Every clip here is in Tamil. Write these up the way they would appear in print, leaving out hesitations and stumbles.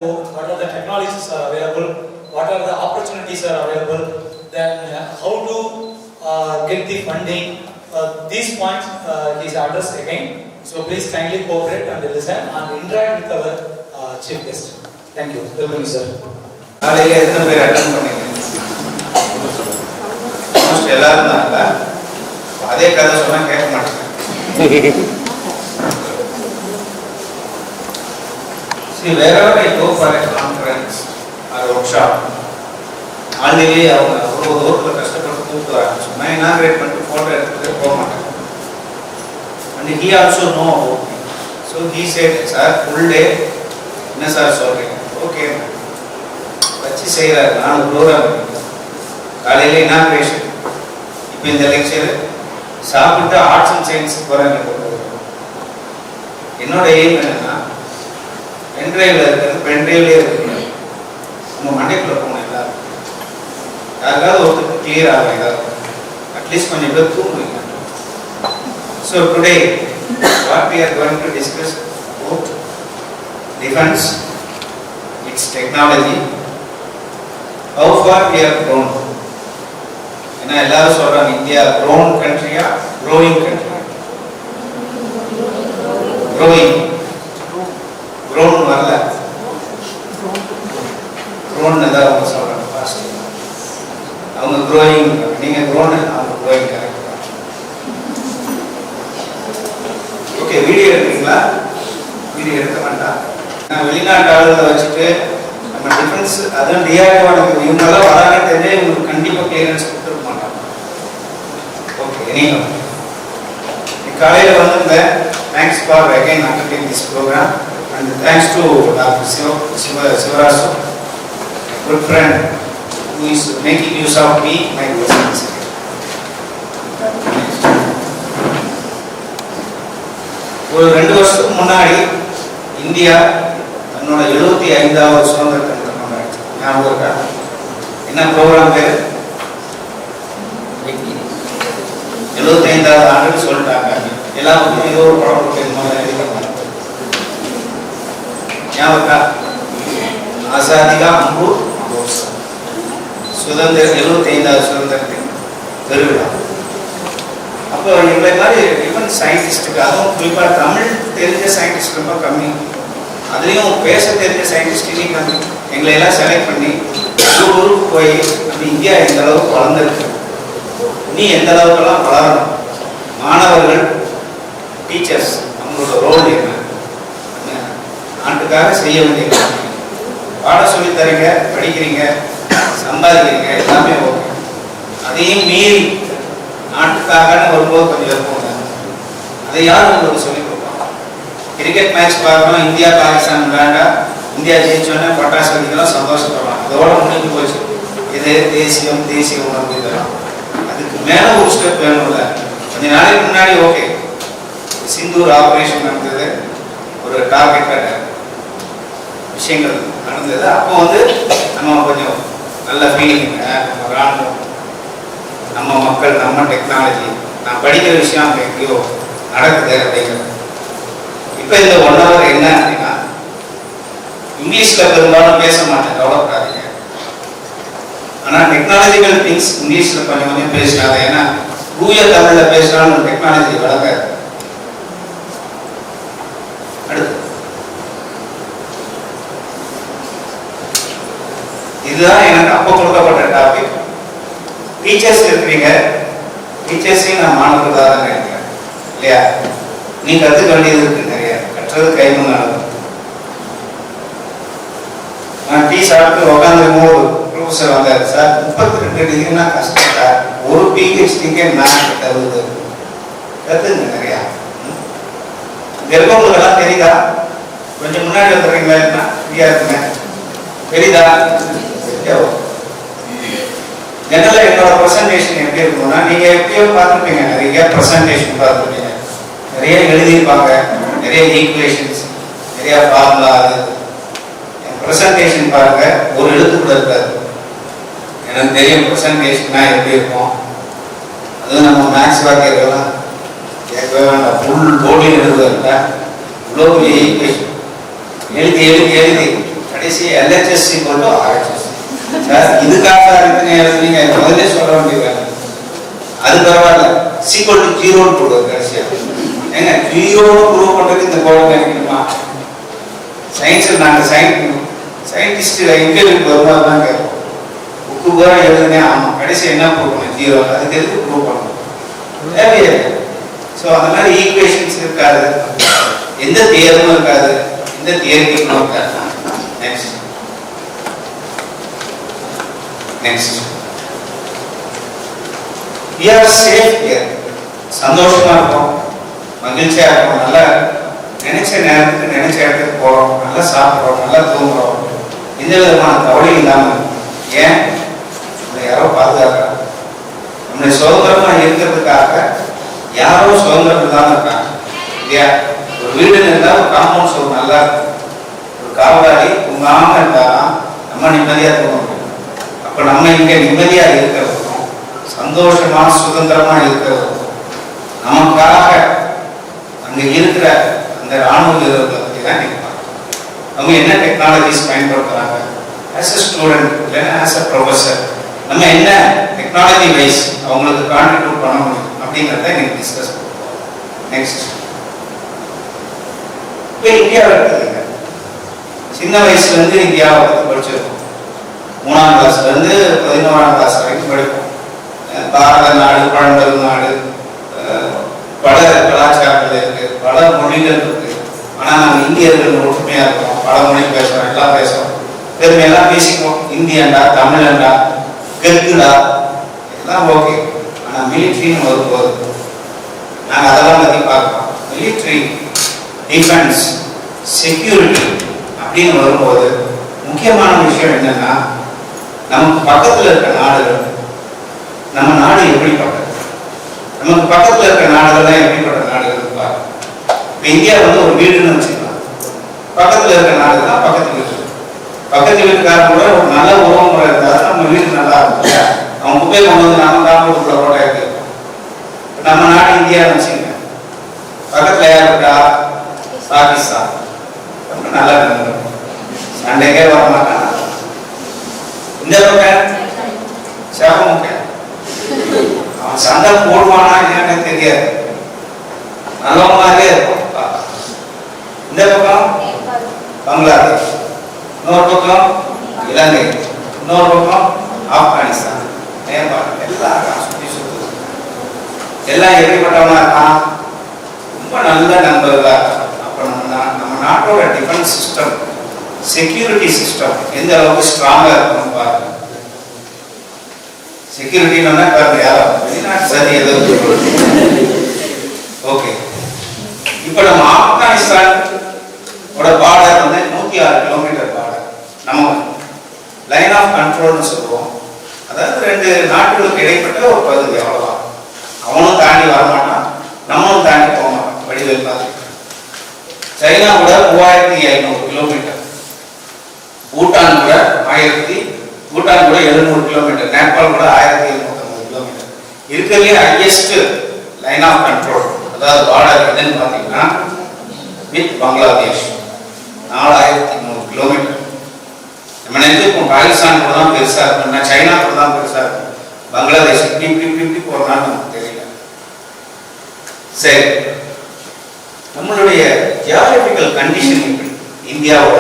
what are the technologies are available, what are the opportunities are available, then how to get the funding. These points is addressed again. So please kindly cooperate and listen and interact with our chief guest. Thank you. Welcome, sir. அதே கதை சொன்னா கேட்க மாட்டேன். See, wherever I go for a conference or a workshop, already அவங்க ஒரு தூரத்தில் கஷ்டப்பட்டு கூப்பிடுறாங்க. சும்மா இனாகிரேட் பண்ணிட்டு ஃபோட்டோ எடுத்துட்டு போக மாட்டேன். And he also know about me. So he said, sir, full day என்ன சார் சொல்றீங்க? ஓகே வச்சு செய்கிறாரு. 4 ப்ரோக்ராம் காலையில் இனாகிரேஷன், இப்போ இந்த லெக்சர் சாப்பிட்டு ஆர்ட்ஸ் அண்ட் சயின்ஸ் போகிறாங்க. என்னோட எய்ம் என்னன்னா பென்ட்ரைவில் இருக்கிறது பென்ட்ரைவ்லேயே இருக்கக்கூடாது, உங்கள் மண்டைக்குள்ள போகணும். எல்லாரும் யாருக்காவது ஒருத்தருக்கு கிளியர் ஆகும், எல்லாரும் அட்லீஸ்ட் கொஞ்சம் பேர் தூங்குவீங்க. So today what we are going to discuss about defence, it's technology, how far we are grown. ஏன்னா எல்லாரும் சொல்றாங்க இந்தியா க்ரோன் கண்ட்ரியா க்ரோயிங் கண்ட்ரியா? க்ரோயிங். க்ரோன் வரல, க்ரோன் தான் அவங்க சொல்றாங்க. ஃபாஸ்ட் அவங்க க்ரோயிங், நீங்க க்ரோன், அவங்க க்ரோயிங். கரெக்ட். ஓகே, வீடியோ எடுக்கிறீங்களா? வீடியோ எடுக்க வேண்டாம். நான் வெளிநாட்டு ஆளுகளை வச்சுட்டு நம்ம டிஃபென்ஸ் அதுவும் டிஆர்டிஓ இவங்கெல்லாம் வராங்கன்னு தெரிஞ்சே இவங்களுக்கு கண்டிப்பாக கிளியரன்ஸ் கொடுத்துருக்க மாட்டாங்க. ஓகே, நீங்கள் காலையில் வந்திருந்தேன். Thanks for again attending this program. And thanks to Dr. Sivarasu, a good friend who is making use of me, my presence. ஒரு 2 வருஷத்துக்கு முன்னாடி இந்தியா தன்னோட 75வது சுதந்திர தினத்தை கொண்டாடிச்சு. ஞாபகம் இருக்கா? என்ன ப்ரோக்ராம் பேரு? 75வது ஆண்டுன்னு சொல்லிட்டாங்க. எல்லாருக்கும் ஏதோ ஒரு படம் போட்டு ஞாபகம். ஆசாதிகா அம்பூர் மகோத்சவம், சுதந்திர 75வது சுதந்திரத்தின் பெருவிழா. அப்போ எங்களை மாதிரி டிஃபென்ஸ் சயின்டிஸ்ட்டுக்கு, அதுவும் குறிப்பாக தமிழ் தெரிஞ்ச சயின்டிஸ்ட் ரொம்ப கம்மி, அதுலேயும் பேச தெரிஞ்ச சயின்டிஸ்ட்லேயும் கம்மி. எங்களை எல்லாம் செலக்ட் பண்ணி ஊருக்கு போய் நம்ம இந்தியா எந்த அளவுக்கு வளர்ந்துருக்கு, நீ எந்த அளவுக்கெல்லாம் வளரணும், மாணவர்கள் டீச்சர்ஸ் அவங்களோட ரோல் என்ன, நாட்டுக்காக செய்ய வேண்டிய பாடம் சொல்லி தரீங்க, படிக்கிறீங்க, சம்பாதிக்கிறீங்க, எல்லாமே ஓகே. அதையும் மீறி நாட்டுக்காகன்னு வரும்போது கொஞ்சம் இருப்போங்க. அதை யாரும் உங்களுக்கு சொல்லிக் கொடுப்பாங்க? கிரிக்கெட் மேட்ச் பார்க்கணும், இந்தியா பாகிஸ்தான் விளையாண்டா இந்தியா ஜெயிச்சோன்னே பட்டாசு வெடிக்கலாம், சந்தோஷப்படுறாங்க, அதோட முடிஞ்சு போச்சு. இது தேசியம், தேசிய உணர்வு இதெல்லாம். அதுக்கு மேலே ஒரு ஸ்டெப் வேணும்ல. கொஞ்ச நாளைக்கு முன்னாடி ஓகே சிந்தூர் ஆப்ரேஷன் நடந்தது, ஒரு டார்கெட் விஷயங்கள் நடந்தது. அப்போ நம்ம கொஞ்சம் நல்ல ஃபீலிங், நம்ம ராணுவம், நம்ம மக்கள், நம்ம டெக்னாலஜி, நான் படிக்கிற விஷயம் அங்கே எங்கேயோ நடக்குது அப்படிங்கிறது. இப்போ இந்த 1 hour என்ன அப்படின்னா, இங்கிலீஷில் பெரும்பாலும் பேச மாட்டேன், கவலைப்படாதீங்க. ஆனால் டெக்னாலஜிக்கல் திங்ஸ் இங்கிலீஷில் கொஞ்சம் கொஞ்சம் பேசினாங்க. ஏன்னா தூய தமிழில் பேசினாலும் டெக்னாலஜி வளர்க்காது. அடுத்து இதுதான் எனக்கு அப்போ கொடுக்கப்பட்ட டாபிக். டீச்சர்ஸ் இருக்கிறீங்க, டீச்சர்ஸையும் நான் மாணவர்களாக தான் நினைக்கிறேன் இல்லையா? நீ கற்றுக்க வேண்டியது இருக்கு நிறைய, கற்றது கைமுன்னு நடக்கும். நான் டீ சாப்பிட்டு உட்காந்துருக்கும் ஒரு ப்ரொஃபஸர் வந்தார். சார் 32 டிகிரினா கஷ்டம் சார், ஒரு பிஹெச்டிக்கே மேத்ஸ் தருவது, கற்றுங்க நிறையா. இருக்கவங்களுக்கெல்லாம் தெரியுதா? கொஞ்சம் முன்னாடி வந்துடுறீங்களா? என்ன ஃப்ரீயாக இருக்குங்க, தெரியுதா? ஜெனரலாக என்னோட ப்ரெசன்டேஷன் எப்படி இருக்கும்னா, நீங்கள் எப்படியோ பார்த்துருப்பீங்க, நிறைய ப்ரெசன்டேஷன் பார்த்துருப்பீங்க, நிறைய எழுதியிருப்பாங்க, நிறைய ஈக்குவேஷன்ஸ், நிறைய ஃபார்முலா. அது என் ப்ரெசன்டேஷன் பாருங்க, ஒரு எழுத்துக்குள்ள இருக்காது. எனக்கு தெரியும் ப்ரெசன்டேஷன்னா எப்படி இருக்கும். அதுவும் நம்ம மேக்ஸ் வாக்கியர்கள்லாம் கேட்கவே வேண்டாம், ஃபுல் போர்டில் எழுதுவதில்லை, இவ்வளோ பெரிய ஈக்குவேஷன் எழுதி எழுதி எழுதி கடைசி LHS = RHS. சார் இதுக்காக நீங்க முதல்ல சொல்ல வேண்டியது. அது பரவாயில்ல, =0 போடுறது கடைசியா. ஏங்க 0 ப்ரூவ் பண்றதுக்கு இந்த கோலம் நினைக்கணுமா? சயின்ஸில் நாங்கள் சயின்டிஸ்ட் இன்டர்வியூ வரும்போது தான் கேட்போம். புக்கு பூரா எழுதுனே ஆமாம், கடைசி என்ன ப்ரூவ் பண்ணணும்? 0. அதுக்கு எதுக்கு ப்ரூவ் பண்ணணும்? தேவையே. ஸோ அந்த மாதிரி ஈக்குவேஷன்ஸ் இருக்காது, எந்த தியரமும் இருக்காது, எந்த தியரிட்டிக்கும் இருக்காது. Next we are safe here. சந்தோஷமா இருக்கும், மகிழ்ச்சியா இருக்கும், நல்லா நினைச்ச நேரத்துக்கு நினைச்ச இடத்துக்கு போறோம், நல்லா சாப்பிட்றோம், நல்லா தூங்குறோம், எந்த விதமான கவலையும் இல்லாம. ஏன்? நம்மளை யாரோ பாதுகாக்கிறாங்க. நம்மளை சுதந்திரமா இருக்கிறதுக்காக யாரோ சுதந்திரம் இல்லாம இருக்காங்க இல்லையா? ஒரு வீடுன்னு இருந்தா ஒரு காம்பவுண்ட் சுவர் நல்லா இருக்கும், ஒரு காவலாளி தூங்காம இருந்தாலும் நம்ம நிம்மதியா தூங்க முடியும். அப்ப நம்ம இங்க நிம்மதியா இருக்கிறதுக்கும் சந்தோஷமா சுதந்திரமா இருக்கிறதுக்கும் நமக்காக அங்க இருக்கிற அந்த ராணுவ வீரர்களை பத்தி தான் நினைப்பாங்க. அவங்க என்ன டெக்னாலஜிஸ் பயன்படுத்துறாங்க ஆஸ் அ ஸ்டூடெண்ட் இல்லைன்னா ஆஸ் அ ப்ரொஃபஸர், நம்ம என்ன டெக்னாலஜி வைஸ் அவங்களுக்கு கான்ட்ரிபியூட் பண்ண முடியும் அப்படிங்கிறத இன்னைக்கு டிஸ்கஸ் பண்ணுவோம். நெக்ஸ்ட், இப்போ இந்தியாவில் இருக்குதுங்க, சின்ன வயசுல இருந்து இந்தியாவை பற்றி படிச்சிருக்கோம். 3ஆம் கிளாஸ்ல இருந்து 11ஆம் கிளாஸ் வரைக்கும் படிப்போம். பாரத நாடு, பழம்பெரும் நாடு, பல கலாச்சாரங்கள் இருக்கு, பல மொழிகள் இருக்கு. ஆனா நம்ம இந்தியர்கள் ஒற்றுமையா இருக்கோம், பல மொழி பேசுறோம், எல்லாம் பேசுறோம், பெருமையெல்லாம் பேசிக்குவோம். இந்தியன்டா, தமிழன்டா, கெத்துடா எல்லாம் ஓகே. ஆனா மிலிட்ரின்னு வரும்போது நாங்கள் அதெல்லாம் பற்றி பார்க்கிறோம். மிலிட்ரி, டிஃபென்ஸ், செக்யூரிட்டி அப்படின்னு வரும்போது முக்கியமான விஷயம் என்னன்னா, நமக்கு பக்கத்தில் இருக்க நாடுகள், நம்ம நாடு எப்படிப்பட்டது, நமக்கு பக்கத்தில் இருக்க நாடுகள்லாம் எப்படிப்பட்ட நாடுகள் பாருங்க. இப்போ இந்தியா வந்து ஒரு வீடுன்னு வச்சுக்கலாம். பக்கத்தில் இருக்க நாடுகள்லாம் பக்கத்து வீடு, பக்கத்து வீட்டுக்காரங்க கூட ஒரு நல்ல உறவு முறை இருந்தாலும் நம்ம வீடு நல்லா இருக்கும். அவங்க குப்பையை கொண்டு வந்து நம்ம காம்பவுண்டுக்குள்ள போட இருக்கு. நம்ம நாடு இந்தியா வச்சுங்க, பக்கத்தில் யார் இருக்கா? பாகிஸ்தான். ரொம்ப நல்லா இருக்கு, சண்டைக்கே வர மாட்டாங்க. இந்த பக்கம் சேவமுக்க அவன் சண்டை போடுவானா என்னன்னு தெரியாது, நல்லவங்களாவே இருக்கும். இந்த பக்கம் பங்களாதேஷ், இன்னொரு பக்கம் இலங்கை, இன்னொரு பக்கம் ஆப்கானிஸ்தான், நேபாள், எல்லாம் சுற்றி சுற்று. எல்லாம் எப்படிப்பட்டவனா இருக்கான்? ரொம்ப நல்ல நண்பர்களா இருக்கான். அப்போ நம்ம நாட்டோட டிஃபென்ஸ் சிஸ்டம், செக்யூரிட்டி சிஸ்டம் எந்த அளவுக்கு ஸ்ட்ராங்கா இருக்கணும் பாருங்க. செக்யூரிட்டி பாருங்க, யாரும் வெளிநாட்டு சரி ஏதோ. ஓகே, இப்போ நம்ம ஆப்கானிஸ்தான் பார்டர் வந்து 106 கிலோமீட்டர் பார்டர். நம்ம லைன் ஆஃப் கண்ட்ரோல்னு சொல்லுவோம். அதாவது 2 நாட்டுகளுக்கு இடைப்பட்ட ஒரு பகுதி, அவ்வளவுதான். அவனும் தாண்டி வரமாட்டான், நம்மளும் தாண்டி போக மாட்டான். வடிவேல் பார்த்து சைனா கூட 3500 கிலோமீட்டர், பூட்டான் கூட 700 கிலோமீட்டர், நேபாள் கூட 1750 கிலோமீட்டர். இருக்கிறதுலே ஹையஸ்ட் லைன் ஆஃப் கண்ட்ரோல், அதாவது பார்டர் என்னன்னு பார்த்தீங்கன்னா வித் பங்களாதேஷ் 4300 கிலோமீட்டர். நம்ம நினைச்சிருப்போம் பாகிஸ்தான் கூட தான் பெருசா இருக்கும், சைனா கூட தான் பெருசா இருக்கும், பங்களாதேஷ் இப்படி போறதுனால நமக்கு தெரியல. சரி, நம்மளுடைய ஜியாகிரபிக்கல் கண்டிஷன் இப்படி, இந்தியாவோட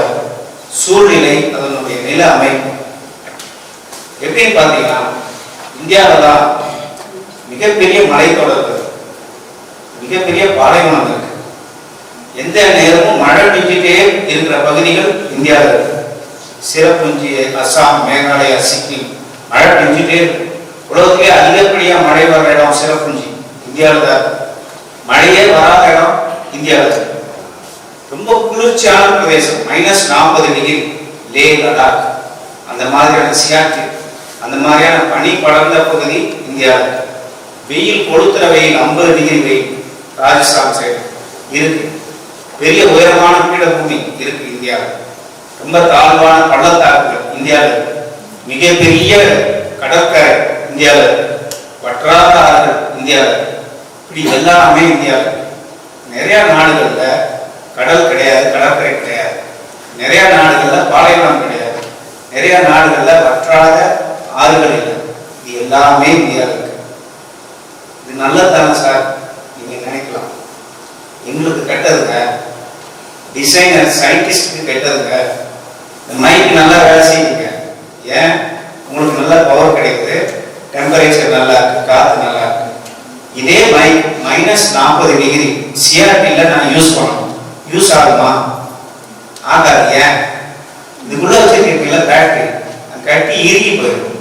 சூழ்நிலை, அதனுடைய நில அமைப்பு எப்படின்னு பார்த்தீங்கன்னா, இந்தியாவில் தான் மிகப்பெரிய மலைத்தொடர், மிகப்பெரிய பாலைவனம் இருக்கு. எந்த நேரமும் மழை பெஞ்சிட்டே இருக்கிற பகுதிகள் இந்தியாவில் இருக்கு. சிறப்புஞ்சி, அசாம், மேகாலயா, சிக்கிம் மழை பெஞ்சிட்டே இருக்கு. உலகத்திலே அதிகப்படியா மழை வர்ற இடம் சிறப்புஞ்சி, இந்தியாவில் தான். மழையே வராத இடம் இந்தியாவில். ரொம்ப குளிர்ச்சியான பிரதேசம், -40 டிகிரி, லே, லடாக், அந்த மாதிரியான சியாச்சின், அந்த மாதிரியான பனி படர்ந்த பகுதி இந்தியாவில். வெயில் கொளுத்துற வெயில், 50 டிகிரி வெயில் ராஜஸ்தான் சைடு இருக்கு. பெரிய உயரமான பீடபூமி இருக்கு இந்தியாவில். ரொம்ப தாழ்வான பள்ளத்தாக்குகள் இந்தியாவில். மிகப்பெரிய கடற்கரை இந்தியாவில். வற்றாத ஆறுகள் இந்தியாவில். இப்படி எல்லாமே இந்தியாவில். நிறைய நாடுகள்ல கடல் கிடையாது, கடற்கரை கிடையாது. நிறைய நாடுகள்ல பாலைவனம் கிடையாது, நிறைய நாடுகள்ல வற்றாத ஆறுகள் இல்லை. இது எல்லாமே இந்தியாவில் இருக்கு. இது நல்லதானே சார் நீங்க நினைக்கலாம். எங்களுக்கு கெட்டதுங்க, டிசைனர் சயின்டிஸ்டுக்கு கெட்டதுங்க. இந்த மைக் நல்லா வேலை செய்யுங்க, ஏன் உங்களுக்கு நல்ல பவர் கிடைக்குது, டெம்பரேச்சர் நல்லா இருக்கு, காத்து நல்லா இருக்கு. இதே மைக் -40 சிஆர்டில நான் யூஸ் பண்ணணும், யூஸ் ஆகுமா? ஆகாது. ஏன்? இதுக்குள்ள வச்சிருக்கீங்களா பேட்டரி கட்டி இறுகி போயிடும்,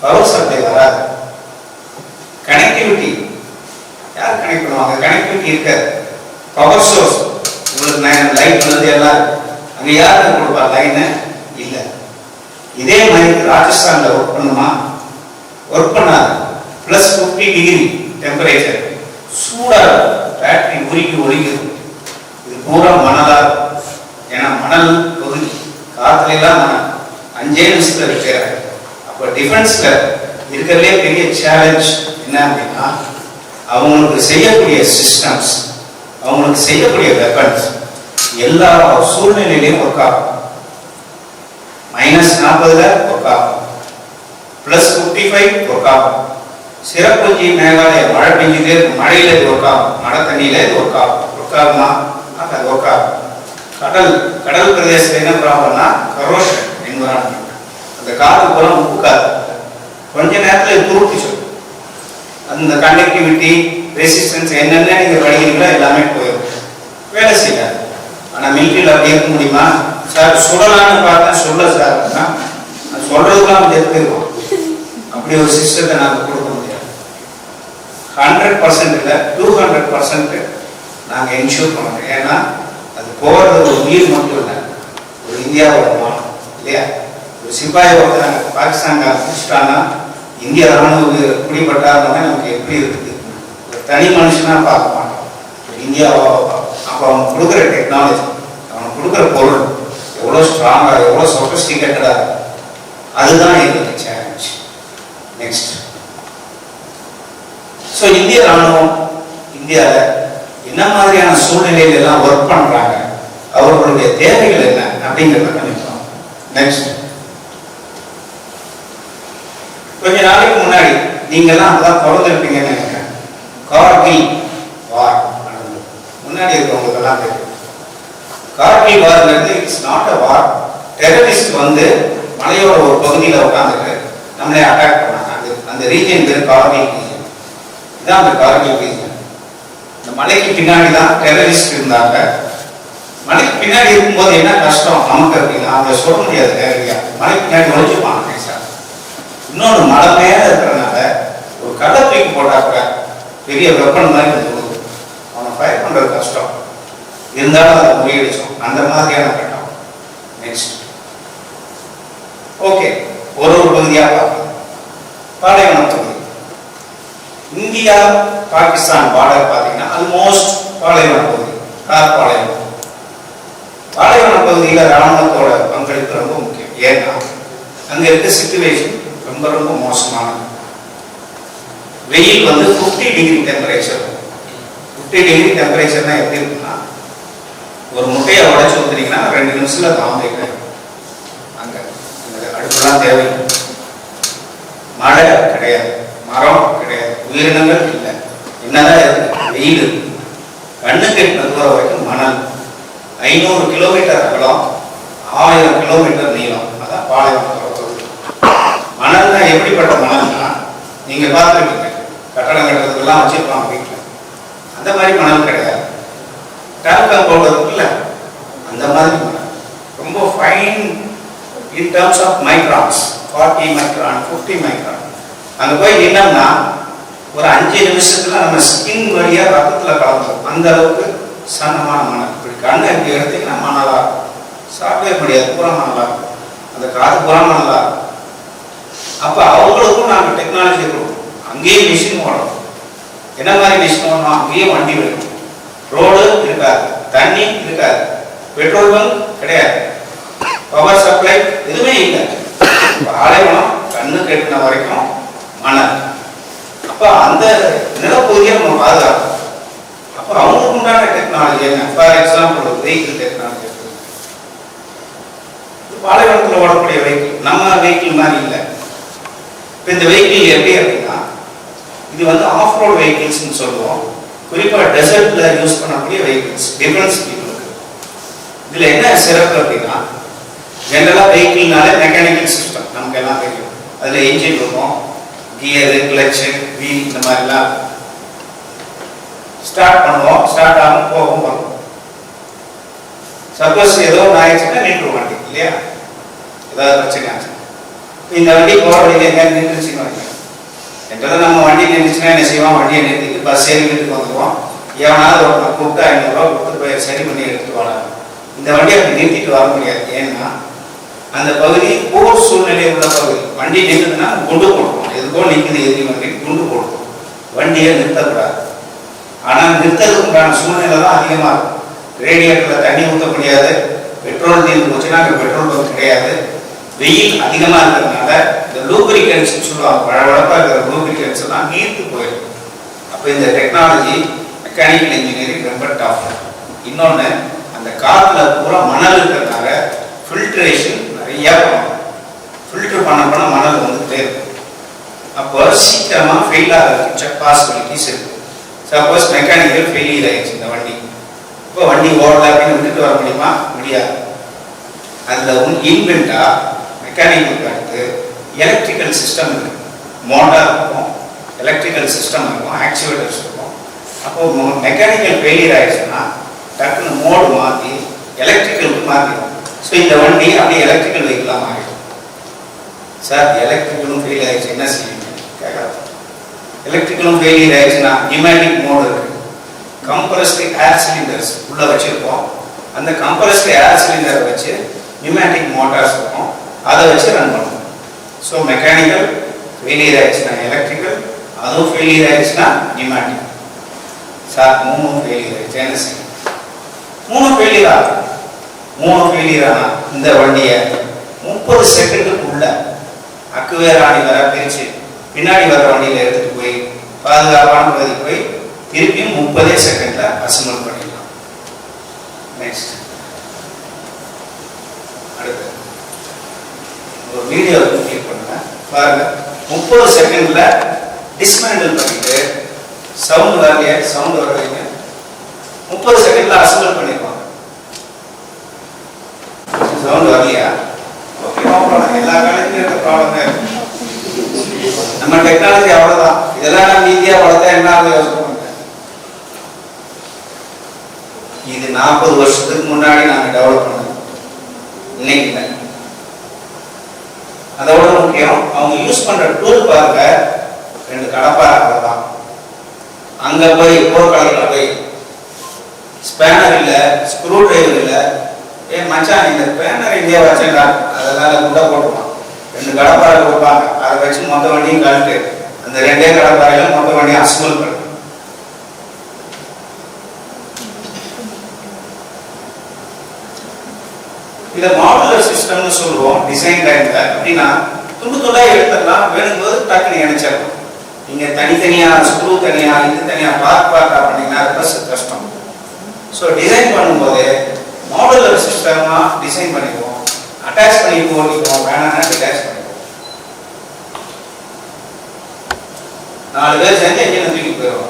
பவர் சப்ளை வராது. கனெக்டிவிட்டி யார் கனெக்ட் பண்ணுவாங்க? கனெக்டிவிட்டி இருக்காது. பவர் சோர்ஸ் உங்களுக்கு லைட் வந்து எல்லாம் அங்க யாருக்கு கொடுப்பா லைன்? இல்ல. இதே மைக் ராஜஸ்தான்ல ஒர்க் பண்ணுமா? ஒர்க் பண்ணாது. +50 டெம்பரேச்சர், சூடா பேட்டரி உருகி ஒழுகுது. இது பூரா மணலா, ஏன்னா மணல் பகுதி, காத்துல எல்லாம் மணல் 5 நிமிஷத்துல இருக்கிற. அப்ப டிஃபென்ஸ்ல இருக்கிறதுலே பெரிய சேலஞ்ச் என்ன அப்படின்னா, அவங்களுக்கு செய்யக்கூடிய சிஸ்டம்ஸ், அவங்களுக்கு செய்யக்கூடிய வெப்பன்ஸ் எல்லா சூழ்நிலையிலையும் ஒர்க் ஆகும். -40 ஒர்க் ஆகும், +55 ஒர்க் ஆகும். சிறப்புஞ்சி மேகாலய மழை பெஞ்சுட்டே இருக்கும், மழையில இது ஒர்க் ஆகும், மழை தண்ணியில இது ஒர்க் ஆகும். ஒர்க் ஆகுமா? அது ஒர்க் ஆகும். கடல் பிரதேசத்துல என்ன ப்ராப்ளம்னா கரோஷன் என்விரான்மெண்ட், அந்த காற்று புறம் உப்புக்காது, கொஞ்ச நேரத்தில் துருட்டி சொல்லும். அந்த கண்டக்டிவிட்டி, ரெசிஸ்டன்ஸ் என்னென்ன நீங்க படிக்கிறீங்களோ எல்லாமே போயிடும், வேலை செய்யாது. ஆனா மிலிட்டரியில் அப்படி இருக்க முடியுமா? சார் சுடலான்னு பார்த்தா சொல்ல சார் சொல்றதுக்குலாம் எடுத்துருக்கோம். அப்படி ஒரு சிஸ்டத்தை நாங்கள் கொடுக்க முடியாது. 100% இல்லை, 200% நாங்கள் என்ஷூர் பண்ணுறோம். ஏன்னா அது போகிறது ஒரு உயிர் மட்டும் இல்லை, ஒரு இந்தியாவோட மானம் இல்லையா? ஒரு சிப்பாயை ஒருத்தர் பாகிஸ்தான் முடிச்சிட்டான்னா இந்திய ராணுவ குடிப்பட்டாருன்னா நமக்கு எப்படி இருக்குது? ஒரு தனி மனுஷனா பார்க்க மாட்டோம், இந்தியாவோ. அப்போ அவங்க கொடுக்குற டெக்னாலஜி, அவங்க கொடுக்குற பொருள் எவ்வளோ ஸ்ட்ராங்கா, எவ்வளோ சொபிஸ்டிகேட்டடா, அதுதான் எங்களுக்கு சேலஞ்ச். நெக்ஸ்ட், ஸோ இந்திய ராணுவம் இந்தியாவில் என்ன மாதிரியான சூழ்நிலையில எல்லாம் ஒர்க் பண்றாங்க, அவர்களுடைய தேவைகள் என்ன அப்படிங்கிறத கணிக்கலாம். நெக்ஸ்ட், கொஞ்ச நாளைக்கு முன்னாடி நீங்க எல்லாம் அப்பதான் பிறந்திருப்பீங்கன்னு நினைக்கிறேன், கார்கில் வார் நடந்தது. முன்னாடி இருக்கவங்களுக்கு எல்லாம் தெரியும். கார்கில் வார்ங்கிறது it's not a war. Terrorist வந்து மலையோட ஒரு பகுதியில் உட்காந்துட்டு நம்மளே அட்டாக் பண்ணாங்க. அந்த ரீஜன் பேர் கார்கில் ரீஜன். இதான் அந்த கார்கில் ரீஜன். இந்த மலைக்கு பின்னாடி தான் டெரரிஸ்ட் இருந்தாங்க. மலைக்கு பின்னாடி இருக்கும்போது என்ன கஷ்டம் நமக்கு அப்படின்னா, அவங்க சொல்ல முடியாது நேரடியா, மலைக்கு பின்னாடி ஒழிச்சுப்பாங்க. இன்னொன்று, மலை மேல இருக்கிறனால ஒரு கடை தூக்கி போட்டா கூட பெரிய வெப்பன் மாதிரி தோணுது, அவனை ஃபயர் பண்றது கஷ்டம். இருந்தாலும் அதை முறியடிச்சோம், அந்த மாதிரியான கட்டம். நெக்ஸ்ட், ஓகே, ஒரு பகுதியாக பார்க்கலாம். பாலைவன பகுதி, இந்தியா பாகிஸ்தான் பார்டர் பார்த்தீங்கன்னா ஆல்மோஸ்ட் பாலைவன பகுதி, கார் பாலைவனம். பாலைவன பகுதியில் ராணுவத்தோட பங்களிப்பு ரொம்ப முக்கியம். ஏன்னா அங்க இருக்க சிச்சுவேஷன் ரொம்ப ரொம்ப மோசமானது. வெயில் வந்து 50 டெம்பரேச்சர். 50 டெம்பரேச்சர்னா எப்படி இருக்குன்னா, ஒரு முட்டையை உடைச்சு ஊத்துனீங்கன்னா 2 நிமிஷத்துல ஆம்லேட் ஆயிடும். அங்க அடுப்பெல்லாம் தேவை. மழை கிடையாது, மரம் கிடையாது, உயிரினங்கள் இல்லை. என்னதான் இருக்கு? வெயில். கண்ணுக்கு எட்டின தூரம் வரைக்கும் மணல். 500 கிலோமீட்டர் அகலம், 1000 கிலோமீட்டர் நீளம். அதான் பாலைவனம். மணல்னா எப்படிப்பட்ட மணல்னா, நீங்க பார்த்துருக்கீங்க கட்டடம் கட்டுறதுக்கெல்லாம் வச்சிருப்பாங்க வீட்டில், அந்த மாதிரி மணல் கிடையாது. டால்கம் பவுடர் இருக்குல்ல, அந்த மாதிரி மணல். ரொம்ப fine in terms of microns, 40 micron, 50 micron. அங்கே போய் நின்னோம்னா ஒரு 5 நிமிஷத்துல நம்ம ஸ்கின் வழியா ரத்தத்துல கலந்துடும். அந்த அளவுக்கு சன்னமான மணல். இப்படி கண்ணை இப்படி எடுத்தீங்கன்னா மணலா இருக்கும், சாப்பிடவே முடியாது, பூரா மணலா இருக்கும். அந்த காது பூரா மணலா இருக்கும். அப்ப அவங்களுக்கும் நாங்கள் டெக்னாலஜி கொடுப்போம். அங்கேயே மிஷின் ஓடும். என்ன மாதிரி மிஷின் ஓடணும்? அங்கேயே வண்டி வரும். ரோடு இருக்காது, தண்ணி இருக்காது, பெட்ரோல் பங்க் கிடையாது, பவர் சப்ளை எதுவுமே இல்லை. பாலைவனம் கண்ணு கெட்டின வரைக்கும் மணல். அப்ப அந்த நிலப்பகுதியை நம்ம பாதுகாக்கணும். அப்ப அவங்களுக்கு உண்டான டெக்னாலஜி என்ன? For example vehicle technology. பாலைவனத்தில் ஓடக்கூடிய வெஹிக்கிள் நம்ம வெஹிக்கிள் மாதிரி இல்லை. இப்போ இந்த வெஹிக்கிள் எப்படி அப்படின்னா இது வந்து ஆஃப் ரோட் வெஹிக்கிள்ஸ்னு சொல்லுவோம். குறிப்பாக டெசர்ட்ல யூஸ் பண்ணக்கூடிய வெஹிக்கிள்ஸ் டிஃபரன்ஸ் இருக்கு. இதுல என்ன சிறப்பு அப்படின்னா ஜெனரலா வெஹிக்கிள்னாலே மெக்கானிக்கல் சிஸ்டம் நமக்கு எல்லாம் தெரியும். அதுல என்ஜின் இருக்கும், கியரு, கிளச்சு, வீல் இந்த மாதிரிலாம் ஸ்டார்ட் பண்ணுவோம், ஸ்டார்ட் ஆகும், போகும், வரும். சப்போஸ் ஏதோ ஒன்று ஆயிடுச்சுன்னா நின்று வண்டி இல்லையா, ஏதாவது பிரச்சனை ஆச்சு. இந்த வண்டி போகிற வழியில் எங்கேயாவது நின்றுச்சுன்னு வைக்க என்றாலும் நம்ம வண்டி நின்றுச்சுன்னா என்ன செய்வோம், வண்டியை நிறுத்திட்டு பஸ் ஏறி வீட்டுக்கு வந்துடுவோம். எவனாவது ஒருத்தர் கூப்பிட்டு 500 ரூபா கொடுத்து போய் சரி பண்ணி எடுத்துட்டு வரலாம். இந்த வண்டியை அப்படி நிறுத்திட்டு வர முடியாது. ஏன்னா அந்த பகுதி போர் சூழ்நிலை உள்ள பகுதி. வண்டி நின்றுதுன்னா குண்டு போடுவோம், எதுக்கோ நிற்குது எதிரி வண்டி குண்டு போடுவோம், வண்டியை நிறுத்தக்கூடாது. ஆனால் நிறுத்ததுக்கு உண்டான சூழ்நிலை தான் அதிகமாக இருக்கும். ரேடியேட்டரில் தண்ணி ஊற்ற முடியாது, பெட்ரோல் தீர்ந்து போச்சுன்னா அங்கே பெட்ரோல் பங்க் கிடையாது, வெயில் அதிகமாக இருக்கிறதுனால இந்த லூப்ரிகன்ஸ் சொல்லுவாங்க, வழவழப்பாக இருக்கிற லூப்ரிகன்ஸ் எல்லாம் நீர்த்து போயிடும். அப்போ இந்த டெக்னாலஜி மெக்கானிக்கல் இன்ஜினியரிங் ரொம்ப டஃப். இன்னொன்று அந்த காற்றுல பூரா மணல் இருக்கிறதுனால ஃபில்ட்ரேஷன் நிறையா பண்ணணும். ஃபில்டர் பண்ண மணல் வந்துகிட்டே இருக்கும். அப்போ சீக்கிரமாக ஃபெயில் ஆகிறதுக்கு பாசிபிலிட்டிஸ் இருக்குது. சப்போஸ் மெக்கானிக்கல் ஃபெயிலியர் ஆயிடுச்சு இந்த வண்டி, இப்போ வண்டி ஓடல அப்படின்னு விட்டுட்டு வர முடியுமா? முடியாது. அதில் இன்பில்டா மெக்கானிக்கல் அடுத்து எலக்ட்ரிக்கல் சிஸ்டம் இருக்கு. மோட்டார் இருக்கும், எலக்ட்ரிக்கல் சிஸ்டம் இருக்கும், ஆக்சுவேட்டர்ஸ் இருக்கும். அப்போ மெக்கானிக்கல் ஃபெயிலியர் ஆயிடுச்சுன்னா டக்குன்னு மோடு மாற்றி எலக்ட்ரிக்கலுக்கு மாற்றிடும். ஸோ இந்த வண்டி அப்படியே எலக்ட்ரிக்கல் வெஹிக்கிளாக மாறிடும். சார் எலக்ட்ரிக்கலும் ஃபெயில் ஆயிடுச்சு என்ன செய்யுங்க கேட்கலாம். எலக்ட்ரிக்கலும் ஃபெயிலியர் ஆயிடுச்சுன்னா நியூமேட்டிக் மோடு இருக்கு. கம்ப்ரஸ்டு ஏர் சிலிண்டர்ஸ் உள்ள வச்சிருப்போம். அந்த கம்ப்ரஸ்டு ஏர் சிலிண்டரை வச்சு நியூமேட்டிக் மோட்டார்ஸ் இருக்கும், அதை வச்சு ரன் பண்ணுவோம். ஸோ மெக்கானிக்கல் ஃபெயிலியர் ஆயிடுச்சுன்னா எலக்ட்ரிக்கல், அதுவும் ஃபெயிலியர் ஆயிடுச்சுன்னா நியூமேட்டிக். சார் 3 ஃபெயிலியர் ஆயிடுச்சு என்ன செய்யும்? 3 ஃபெயிலியர் ஆகும். 3 ஃபெயிலியர் ஆனால் இந்த வண்டியை 30 செகண்டுக்குள்ள அக்குவேர் ஆணி வர பிரிச்சு பின்னாடி வர வண்டியில் எடுத்துட்டு போய் பாதுகாப்பான பகுதிக்கு போய் திருப்பியும் 30 செகண்ட்ல அசம்பிள் பண்ணிடலாம். நெக்ஸ்ட் அடுத்து ஒரு வீடியோ கிளிக் பண்ணுங்க பாருங்க. 30 செகண்ட்ல டிஸ்மேண்டில் பண்ணிட்டு சவுண்ட் வரலையே, சவுண்ட் வரலைங்க, 30 செகண்ட்ல அசம்பிள் பண்ணிடுவாங்க. சவுண்ட் வரலையா? Okay, no problem. எல்லா காலேஜ்லயும் இருக்க ப்ராப்ளம் நம்ம டெக்னாலஜி அவ்வளவுதான். இதெல்லாம் நம்ம இந்தியா வளர்த்தா என்ன ஆகும் யோசனை பண்ணுங்க. இது 40 வருஷத்துக்கு முன்னாடி நாங்க டெவலப் பண்ணோம், இன்னைக்கு இல்லை. அதோட முக்கியம் அவங்க யூஸ் பண்ற டூல் பாருங்க, 2 கடப்பாறை அவ்வளவுதான். அங்க போய் போர்க்களத்துல போய் ஸ்பேனர் இல்ல, ஸ்க்ரூ டிரைவர் இல்ல, மச்சான் இந்த ஸ்பேனர் இங்கே வச்சா அதனால குண்டை போட்டுருவான். 2 கடப்பாறை கொடுப்பாங்க, அதை வச்சு மொத்த வண்டியும் கழட்டு, அந்த 2 கடப்பாறையில மொத்த வண்டியும் அசம்பிள் பண்ணு. இதை மாடுலர் சிஸ்டம்னு சொல்லுவோம் டிசைன் டைம்ல. அப்படின்னா துண்டு துண்டா எடுத்துடலாம், வேணும்போது டக்குன்னு இணைச்சிடலாம். நீங்க தனித்தனியா ஸ்க்ரூ தனியா இது தனியா பார்ட்டா பண்ணீங்கன்னா ரொம்ப கஷ்டம். ஸோ டிசைன் பண்ணும்போது மாடுலர் சிஸ்டமா டிசைன் பண்ணிக்குவோம், அட்டாச் பண்ணி ஓட்டிக்குவோம், வேணாம்னா டிட்டாச் பண்ணிக்குவோம். 4 பேர் சேர்ந்து எங்கே தூக்கி போயிடுவோம்.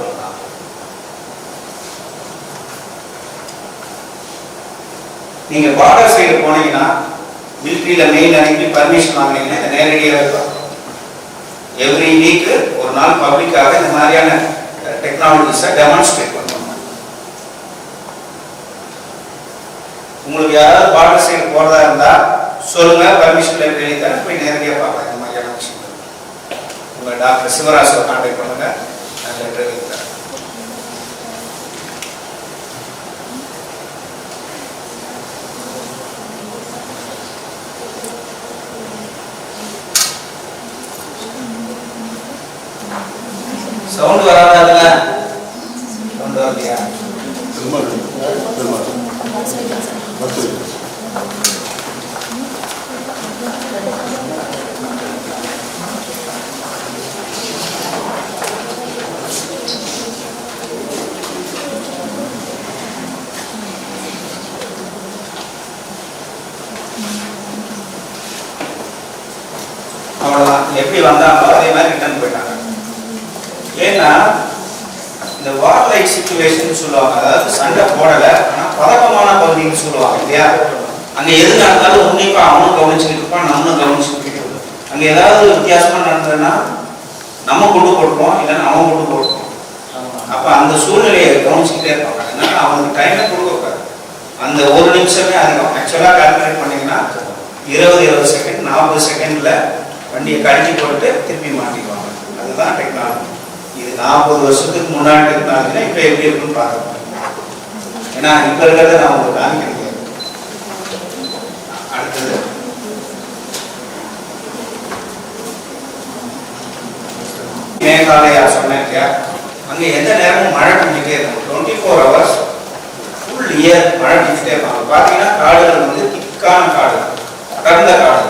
நீங்க பார்டர் சைடு போனீங்கன்னா மிலிட்ரியில மெயில் அனுப்பி பர்மிஷன் வாங்கினீங்கன்னா இதை நேரடியாக இருக்கும். எவ்ரி வீக் ஒரு நாள் பப்ளிக்காக இந்த மாதிரியான டெக்னாலஜிஸை டெமான்ஸ்ட்ரேட் பண்ணுவாங்க. உங்களுக்கு யாராவது பார்டர் சைடு போறதா இருந்தா சொல்லுங்க, பர்மிஷன் லெட்டர் எழுதி தரேன், போய் நேரடியாக பார்க்கலாம். இந்த மாதிரியான விஷயம் உங்க டாக்டர் சிவராஜை கான்டாக்ட் பண்ணுங்க, நான் லெட்டர் எழுதி தரேன். சவுண்ட் வராதுல, சவுண்ட் வரலையா? அவ்வளோதான். எப்படி வந்தாங்களோ அதே மாதிரி ரிட்டர்ன் போயிட்டாங்க. ஏன்னா இந்த வார் லைக் சிச்சுவேஷன் சொல்லுவாங்க, அதாவது சண்டை போடலை ஆனால் பதக்கமான பகுதின்னு சொல்லுவாங்க இல்லையா. அங்கே எது நடந்தாலும் உன்னிப்பாக அவனும் கவனிச்சுக்கிட்டு இருப்பான், நம்மளும் கவனிச்சுக்கிட்டு இருக்கோம். அங்கே ஏதாவது வித்தியாசமாக நடந்ததுன்னா நம்ம கொண்டு போட்டுருவோம், இல்லைன்னா அவன் கொண்டு போட்டுருவோம். அப்போ அந்த சூழ்நிலையை கவனிச்சுக்கிட்டே இருப்பாங்க. அதனால அவனுக்கு டைமே கொடுக்கக்கூடாது. அந்த ஒரு நிமிஷமே அதிகம். ஆக்சுவலாக கால்குலேட் பண்ணிங்கன்னா 20 செகண்ட் 40 செகண்டில் வண்டியை கழட்டி போட்டு திருப்பி மாட்டிக்குவாங்க. அதுதான் டெக்னாலஜி. இது 40 வருஷத்துக்கு முன்னாடி டெக்னாலஜினா இப்போ எப்படி இருக்குன்னு பார்க்க. ஏன்னா இப்போ இருக்கிறத நான் உங்களுக்கு காமிக்க முடியாது. அடுத்தது மேகாலயா சொன்னேன் இல்லையா, அங்கே எந்த நேரமும் மழை பெஞ்சிட்டே இருக்கும். 24 hours ஃபுல் இயர் மழை பெஞ்சிட்டே இருப்பாங்க. பார்த்தீங்கன்னா காடுகள் வந்து திக்கான காடு, அடர்ந்த காடு,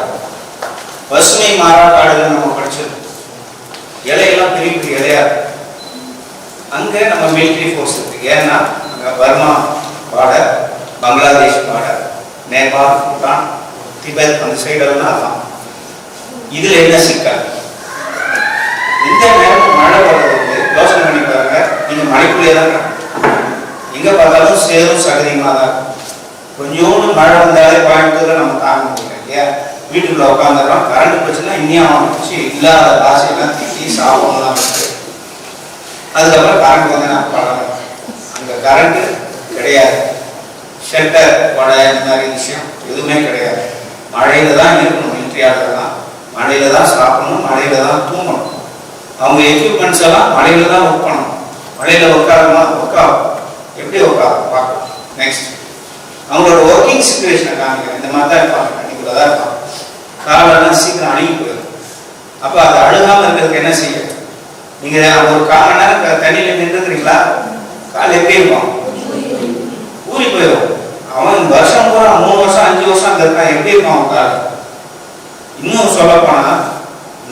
பசுமை மாறா காடுகள் நம்ம படிச்சிருக்கோம். இலையெல்லாம் பெரிய பெரிய இலையா இருக்கு. அங்கே நம்ம மிலிட்ரி ஃபோர்ஸ் இருக்கு. ஏன்னா அங்கே Burma border, Bangladesh border, Nepal, Bhutan, Tibet அந்த சைடெல்லாம் தான். இதில் என்ன சிக்கல், எந்த நேரமும் மழை வர்றது வந்து யோசனை பண்ணி பாருங்க. நீங்கள் மழைக்குள்ளே தான் எங்கே பார்த்தாலும் சேரும் சகதியமாக தான். கொஞ்சோண்டு மழை வந்தாலே கோயம்புத்தூரில் நம்ம தாங்க முடியல இல்லையா. வீட்டுக்குள்ள உட்காந்துடுறோம். கரண்ட் பிரச்சனை இன்னும் வச்சு இல்லாத பாசையெல்லாம் திட்டி சாப்பிடலாம் இருக்கு. அதுக்கப்புறம் கரண்ட் வந்து நான் பழகிறோம். அங்கே கரண்ட்டு கிடையாது, ஷெல்டர் கொடை இந்த மாதிரி விஷயம் எதுவுமே கிடையாது. மழையில தான் இருக்கணும். மிலிட்ரியாளர் தான் மழையில தான் சாப்பிடணும், மழையில தான் தூங்கணும். அவங்க எக்யூப்மெண்ட்ஸ் எல்லாம் மழையில தான் ஒர்க் பண்ணணும். மழையில உட்காரமா உட்காரும், எப்படி உட்காரும் பார்க்கணும். நெக்ஸ்ட் அவங்களோட ஒர்க்கிங் சிச்சுவேஷனை காமிக்கிறேன். இந்த மாதிரி தான் இருப்பாங்க, கண்டிப்பாக தான் இருப்பாங்க. காலெல்லாம் சீக்கிரம் அழுகி போயிடும். அப்போ அது அழுகாமல் இருக்கிறதுக்கு என்ன செய்ய, நீங்கள் ஒரு 1/4 மணி நேரம் தண்ணியில் நின்றுக்கிறீங்களா, கால் எப்படி இருக்கும், ஊறி போயிடும். அவன் வருஷம் பூரா 3 வருஷம் 5 வருஷம் அங்கே இருக்கான், எப்படி இருக்கும் அவன் கால். இன்னும் சொல்ல போனா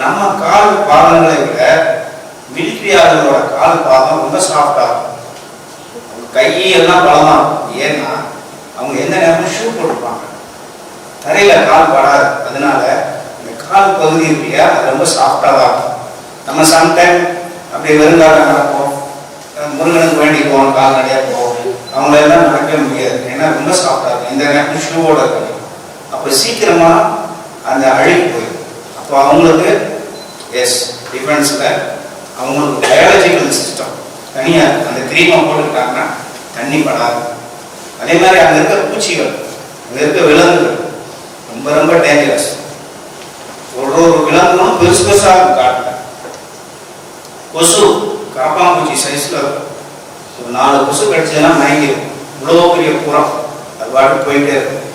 நம்ம கால் பாதங்களை விட மிலிட்ரி ஆளுங்களோட கால் பாதம் ரொம்ப சாஃப்டா இருக்கும். கையெல்லாம் பலமா இருக்கும். ஏன்னா அவங்க எந்த நேரமும் ஷூ போட்டுருப்பாங்க, தரையில கால் படாது. அதனால இந்த கால் பகுதி இருக்கு இல்லையா, அது ரொம்ப சாஃப்டா தான் இருக்கும். நம்ம சம்டைம் அப்படி வெறுங்காலம் நடப்போம், முருகனுக்கு வேண்டி போவோம், கால் நிறையா போவோம். அவங்களெல்லாம் நடக்கவே முடியாது, ஏன்னா ரொம்ப சாஃப்டா இருக்கும். இந்த நேரத்தில் ஷூவோட இருக்கும். அப்போ சீக்கிரமா அந்த அழுகி போயிடும். அப்போ அவங்களுக்கு டிஃபரன்ஸில் அவங்களுக்கு பயாலஜிக்கல் சிஸ்டம் தனியாக அந்த கிரீமை போட்டுக்கிட்டாங்கன்னா தண்ணி படாது. அதே மாதிரி அங்கே இருக்க பூச்சிகள், அங்கே இருக்க விலங்குகள் ரொம்ப ரொம்ப டேஞ்சரஸ். ஒரு விலங்குகளும் பெருசு பெருசாக காட்டுல கொசு, காப்பாம்பூச்சி சைஸில் ஒரு 4 கொசு கடிச்சதுன்னா மயங்கிடும். இவ்வளோ பெரிய புறம், அது பாட்டு போயிட்டே இருக்கும்.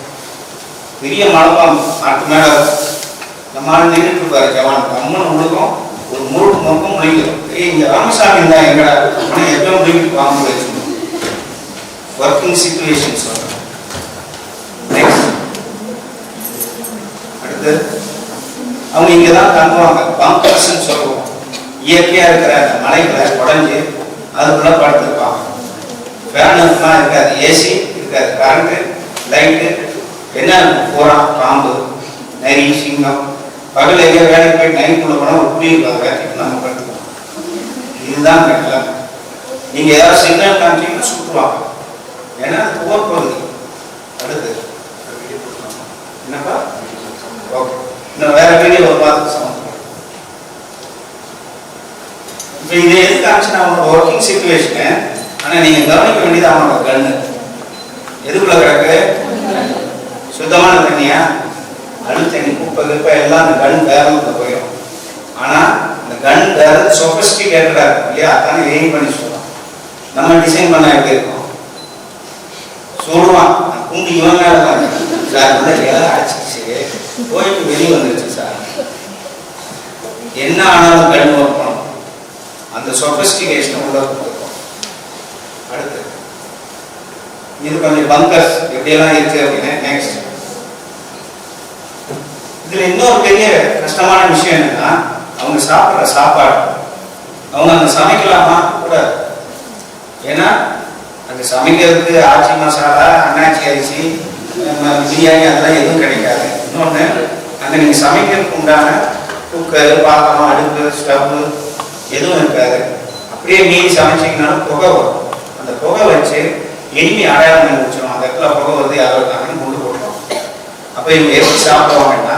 பெரிய மலைப்பாம்பு நாட்டு மேலே நம்ம நின்றுட்டு இருப்பாரு ஜவான், கம்மன் முழுக்கும் ஒரு முழுக்க முழுக்கும் முடிக்கிறோம். இங்கே ராமசாமி தான் எங்கடா ஆனால் எப்போ முடிக்கிட்டு பாம்பு வச்சுக்கணும். ஒர்க்கிங் சிச்சுவேஷன் சொல்கிறேன். நெக்ஸ்ட் அடுத்து அவங்க இங்கே தான் தங்குவாங்க. பங்கர்ஸ்ன்னு சொல்லுவோம். இயற்கையாக இருக்கிற அந்த மலைகளை உடஞ்சி அதுக்குள்ளே படுத்துருப்பாங்க. ஃபேனுக்குலாம் இருக்காது, ஏசி இருக்காது, கரண்ட்டு லைட்டு என்ன போகிறான், பாம்பு, நரி, சிங்கம். பகல் எங்கேயோ வேலைக்கு போய் நைட்டுக்குள்ள போனால் ஒரு புளி வேலைக்கு நம்ம படுத்துக்கோம். இதுதான் நிலைமை. நீங்கள் ஏதாவது சிக்னல் காமிச்சிங்கன்னா சுற்றுவாங்க, ஏன்னா அது போர் பகுதி. அடுத்து என்னப்பா, ஓகே, இன்னும் வேற வீடியோ பார்த்து சமம். இப்போ இது எது காமிச்சுன்னா அவனோட ஒர்க்கிங் சிச்சுவேஷனு. ஆனால் நீங்கள் கவனிக்க வேண்டியது அவனோட கண்ணு எதுக்குள்ள கிடக்கு, சுத்தமான தண்ணியா, அழுத்தண்ணி, குப்பை கிப்பை எல்லாம் அந்த கன் பேரலுக்கு போயிடும். ஆனால் இந்த கன் பேரல் சொபிஸ்டிகேட்டடாக இருக்கும் இல்லையா, அதானே எய்ம் பண்ணி சொல்லுவோம். நம்ம டிசைன் பண்ண எப்படி இருக்கும், சொல்லுவான் குண்டு இவன் மேலே சார் வந்து எல்லாம் அடிச்சிச்சு போயிட்டு வெளியே வந்துருச்சு சார். என்ன ஆனாலும் கன் ஒர்க் பண்ணும். அந்த சொபிஸ்டிகேஷன் உள்ள போயிருக்கும். அடுத்து இது கொஞ்சம் பங்கர்ஸ் எப்படியெல்லாம் இருக்கு அப்படின்னு. நெக்ஸ்ட் இதுல இன்னொரு பெரிய கஷ்டமான விஷயம் என்னன்னா, அவங்க சாப்பிட்ற சாப்பாடு அவங்க அங்கே சமைக்கலாமா கூடாது. ஏன்னா அங்கே சமைக்கிறதுக்கு ஆச்சி மசாலா, அன்னாச்சி அரிசி, பிரியாணி அதெல்லாம் எதுவும் கிடைக்காது. இன்னொன்று அங்கே நீங்கள் சமைக்கிறதுக்கு உண்டான குக்கர், பாத்திரம், அடுப்பு, ஸ்டவ்வு எதுவும் இருக்காது. அப்படியே மீறி சமைச்சிங்கனாலும் புகை வரும். அந்த புகை வச்சு எளிமை அடையாளம் கண்டுபிடிச்சோம். அந்த இடத்துல புகை வருது யாரோ இருக்காங்கன்னு கொண்டு போட்டோம். அப்போ இவங்க எப்படி சாப்பிடுவாங்கன்னா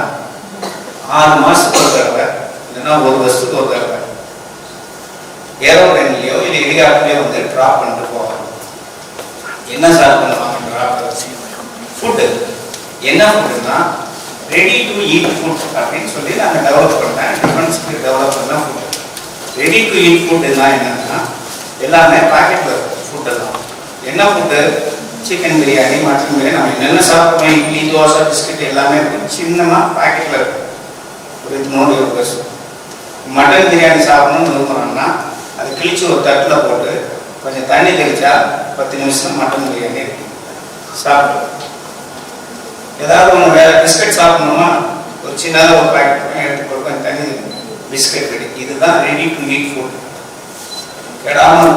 6 மாதத்துக்கு ஒரு தடவை இல்லைன்னா 1 வருஷத்துக்கு ஒரு தடவை ஏரோப்ளைன்லையோ இல்லை ஹெலிகாப்டர்லையோ வந்து ட்ராப் பண்ணிட்டு போவாங்க. என்ன சார் பண்ணுவாங்க ட்ராப்? ஃபுட்டு. என்ன ஃபுட்டுன்னா ரெடி டு ஈட் ஃபுட் அப்படின்னு சொல்லி நாங்கள் டெவலப் பண்ணேன். டிஃபென்ஸ்க்கு டெவலப் பண்ண ஃபுட். ரெடி டு ஈட் ஃபுட்டுன்னா என்னன்னா எல்லாமே பாக்கெட்டில் இருக்கும் ஃபுட்டெல்லாம். என்ன food? Chicken biryani, mutton biryani, நம்ம என்னென்ன சாப்பிட்றோம், இட்லி, தோசை, பிஸ்கட் எல்லாமே இருக்கும். சின்னமாக பாக்கெட்டில் இருக்கும். ஒரு நோடி ஒரு பஸ். மட்டன் பிரியாணி சாப்பிடணும்னு விரும்புகிறோம்னா அதை கிழிச்சு ஒரு தட்டில் போட்டு கொஞ்சம் தண்ணி தெளிச்சா 10 நிமிஷம் மட்டன் பிரியாணி சாப்பிடும். ஏதாவது ஒன்று வேறு பிஸ்கட் சாப்பிடணுமா ஒரு சின்னதாக ஒரு பாக்கெட் எடுத்து போட்டு கொஞ்சம் தண்ணி பிஸ்கட் ரெடி. இதுதான் ரெடி டு ஈட் ஃபுட். கெடாமல்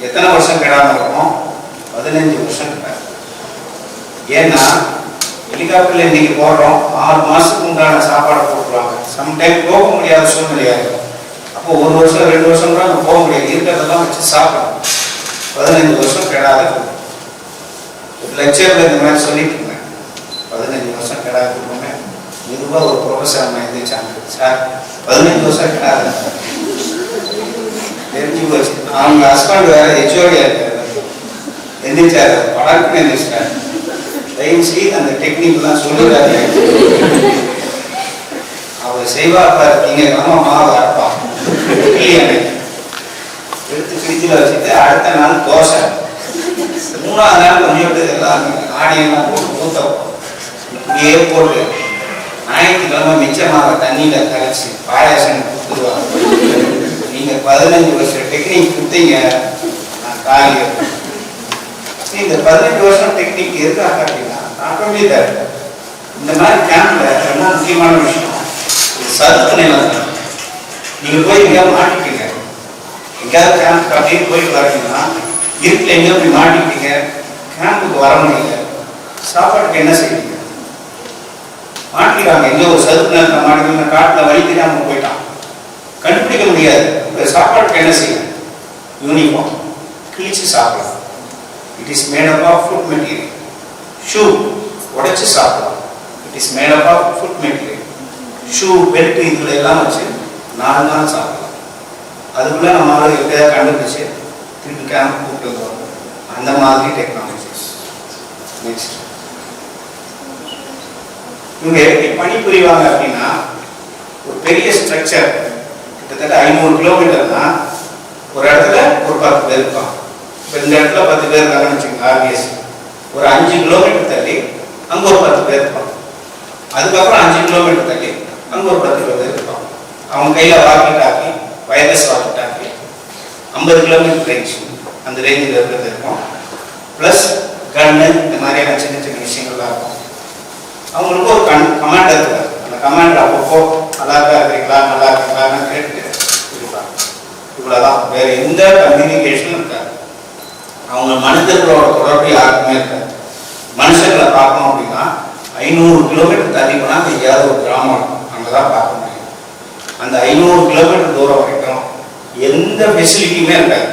எத்தனை வருஷம் கெடாமல் இருக்கும்? 15 வருஷம் கெடாது. ஏன்னா ஹெலிகாப்டர்ல இன்னைக்கு போடுறோம், 6 மாதத்துக்கு உண்டான சாப்பாடை போட்டுருவாங்க. சம்டைம் போக முடியாத சூழ்நிலையாக இருக்கும். அப்போ 1 வருஷம் 2 வருஷம் கூட அங்கே போக முடியாது. இருக்கிறதெல்லாம் வச்சு சாப்பிடணும். 15 வருஷம் கெடாத ஃபுட். ஒரு லெக்சரில் இந்த மாதிரி சொல்லிட்டு இருந்தேன். 15 வருஷம் கெடாத ஃபுட்டுமே மெதுவாக ஒரு ப்ரொஃபஸர் அம்மா எழுந்திரிச்சாங்க. சார் 15 வருஷம் கெடாத தெரிஞ்சு போச்சு. அவங்க ஹஸ்பண்ட் வேற ஹெச்ஓடியா இருக்காரு. எந்திரிச்சாரு, படக்குன்னு எந்திரிச்சாரு. தயவு செய்து அந்த டெக்னிக்லாம் சொல்லிடாரு. அவர் செய்வாப்பா நீங்க மாவு அரைப்பா எடுத்து ஃப்ரிட்ஜில் வச்சுட்டு அடுத்த நாள் தோசை, 3ஆவது நாள் கொஞ்சம் எல்லாம் ஆடியெல்லாம் போட்டு ஊற்ற இப்படியே போட்டு ஞாயிற்றுக்கிழமை மிச்சமாக தண்ணியில் கரைச்சி பாயாசம் கொடுத்துருவாங்க. நீங்கள் 15 வருஷம் டெக்னிக் கொடுத்தீங்க, நான் காலி. இந்த 15 வருஷம் டெக்னிக் எதுக்காக அப்படின்னா நாட்டமே தான் இந்த மாதிரி கேம்ப்ல ரொம்ப முக்கியமான விஷயம் சதுப்பு நிலம். நீங்கள் போய் எங்கேயாவது மாட்டிட்டீங்க, எங்கேயாவது கேம்ப் அப்படியே போயிட்டு வரீங்கன்னா இருட்டில் எங்கேயோ போய் மாட்டிக்கிட்டீங்க, கேம்புக்கு வர முடியல, சாப்பாட்டுக்கு என்ன செய்வீங்க? மாட்டிக்கிறாங்க எங்கேயோ ஒரு சதுப்பு நிலத்தில் மாட்டிக்கிற காட்டில் வழி தெரியாமல் போயிட்டான், கண்டுபிடிக்க முடியாது. சாப்பாட்டுக்கு என்ன செய்யும்? யூனிஃபார்ம் கிழிச்சு சாப்பிடலாம். It is made up of food material. Shoe உடைச்சு சாப்பிடலாம். It is made up of food material. Shoe, belt இதுல எல்லாம் வச்சு 4 நாள் சாப்பிடலாம். அதுக்குள்ள நம்மளால எப்படியாவது கண்டுபிடிச்சு திருப்பி கேம்ப் கூப்பிட்டு வருவோம். அந்த மாதிரி டெக்னாலஜிஸ். நெக்ஸ்ட் இவங்க எப்படி பணிபுரிவாங்க அப்படின்னா ஒரு பெரிய ஸ்ட்ரக்சர் கிட்டத்தட்ட 500 கிலோமீட்டர்னா ஒரு இடத்துல ஒரு 10 பேர் இருப்பாங்க. இப்போ இந்த இடத்துல 10 பேர் இருக்காங்கன்னு வச்சுக்கோங்க. ஆர்பிஎஸ் ஒரு 5 கிலோமீட்டர் தள்ளி அங்கே ஒரு 10 பேர் இருப்பாங்க. அதுக்கப்புறம் 5 கிலோமீட்டர் தள்ளி அங்கே ஒரு 10 பேர் இருப்பாங்க. அவங்க கையில் walkie talkie, wireless walkie talkie 50 kilometre range, அந்த ரேஞ்சில் இருக்கிறது இருக்கும். ப்ளஸ் கன்னு, இந்த மாதிரியான சின்ன சின்ன விஷயங்கள்லாம் இருக்கும். அவங்களுக்கு ஒரு கமாண்டர் இருக்காரு. அந்த கமாண்டர் அப்பப்போ நல்லா இருக்கிறீங்களா, நல்லா இருக்கீங்களான்னு கேட்டுட்டு இருப்பாங்க. இவ்வளோதான், வேற எந்த கம்யூனிகேஷனும் இருக்காது. அவங்க மனிதர்களோட தொடர்பு யாருக்குமே இருக்காது. மனுஷங்களை பார்க்கணும் அப்படின்னா 500 கிலோமீட்டர் தள்ளி போனால் எங்கேயாவது ஒரு கிராமம் இருக்கும், அங்கே தான் பார்க்க முடியும். அந்த 500 கிலோமீட்டர் தூரம் வரைக்கும் எந்த ஃபெசிலிட்டியுமே இருக்காது.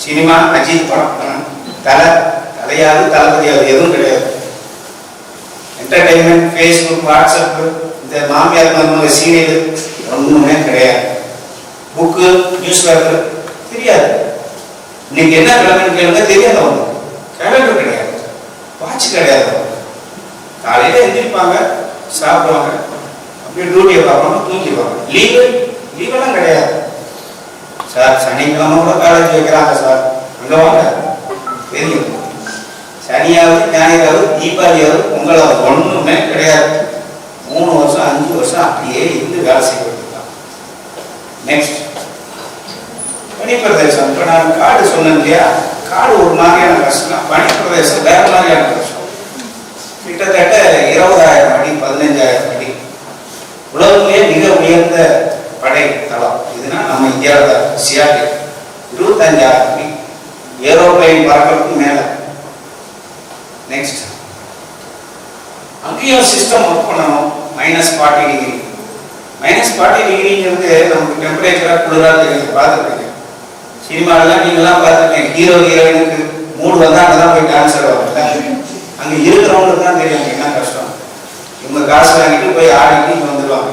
சினிமா, அஜித் படம், தலையாது தளபதியாது எதுவும் கிடையாது. என்டர்டைன்மெண்ட், ஃபேஸ்புக், வாட்ஸ்அப், இந்த மாமியார் மருமக சீரியல் ஒன்றுமே கிடையாது. புக்கு, நியூஸ் பேப்பர் தெரியாது. இன்னைக்கு என்ன கிழமைன்னு கேளுங்க, தெரியாது. ஒன்று கேலண்டர் கிடையாது, வாட்ச் கிடையாது. காலையில் எழுந்திருப்பாங்க, சாப்பிடுவாங்க, அப்படியே டியூட்டியை பார்ப்பாங்க, தூங்கிடுவாங்க. லீவெல்லாம் கிடையாது. சார் சனிக்கிழமை கூட காலேஜ் வைக்கிறாங்க சார், அங்கே வாங்க தெரியும். சனியாவது, ஞாயிறாவது, தீபாவளியாவது, பொங்கலாவது ஒன்றுமே கிடையாது. 3 வருஷம் 5 வருஷம் அப்படியே இருந்து வேலை செய்ய வேண்டியதுதான். நெக்ஸ்ட் பனிப்பிரதேசம். இப்போ நான் காடு சொன்னேன் இல்லையா, காடு ஒரு மாதிரியான கஷ்டம், பனிப்பிரதேசம் வேற மாதிரியான கஷ்டம். கிட்டத்தட்ட 20,000 அடி 15,000 அடி உலகத்திலேயே மிக உயர்ந்த படை தளம் இதுனா நம்ம இந்தியாவில் சியாட்டில் 25,000 அடி ஏரோப்ளைன் பறக்கிறதுக்கு மேல. நெக்ஸ்ட் அங்கேயும் சிஸ்டம் ஒர்க் பண்ணணும். -40 டிகிரி -40 டிகிரிங்கிறது நமக்கு டெம்பரேச்சரா குளிரா தெரியும், பார்த்துருக்கீங்க. சினிமாலாம் நீங்களாம் பார்த்துருக்கீங்க, ஹீரோ ஹீரோயினுக்கு மூடு வந்தா அங்கதான் போய் டான்ஸ் ஆடுவாங்க. அங்க இருக்கிறவங்களுக்கு தான் தெரியும் என்ன கஷ்டம். இவங்க காசு வாங்கிட்டு போய் ஆடிட்டு இங்க வந்துடுவாங்க,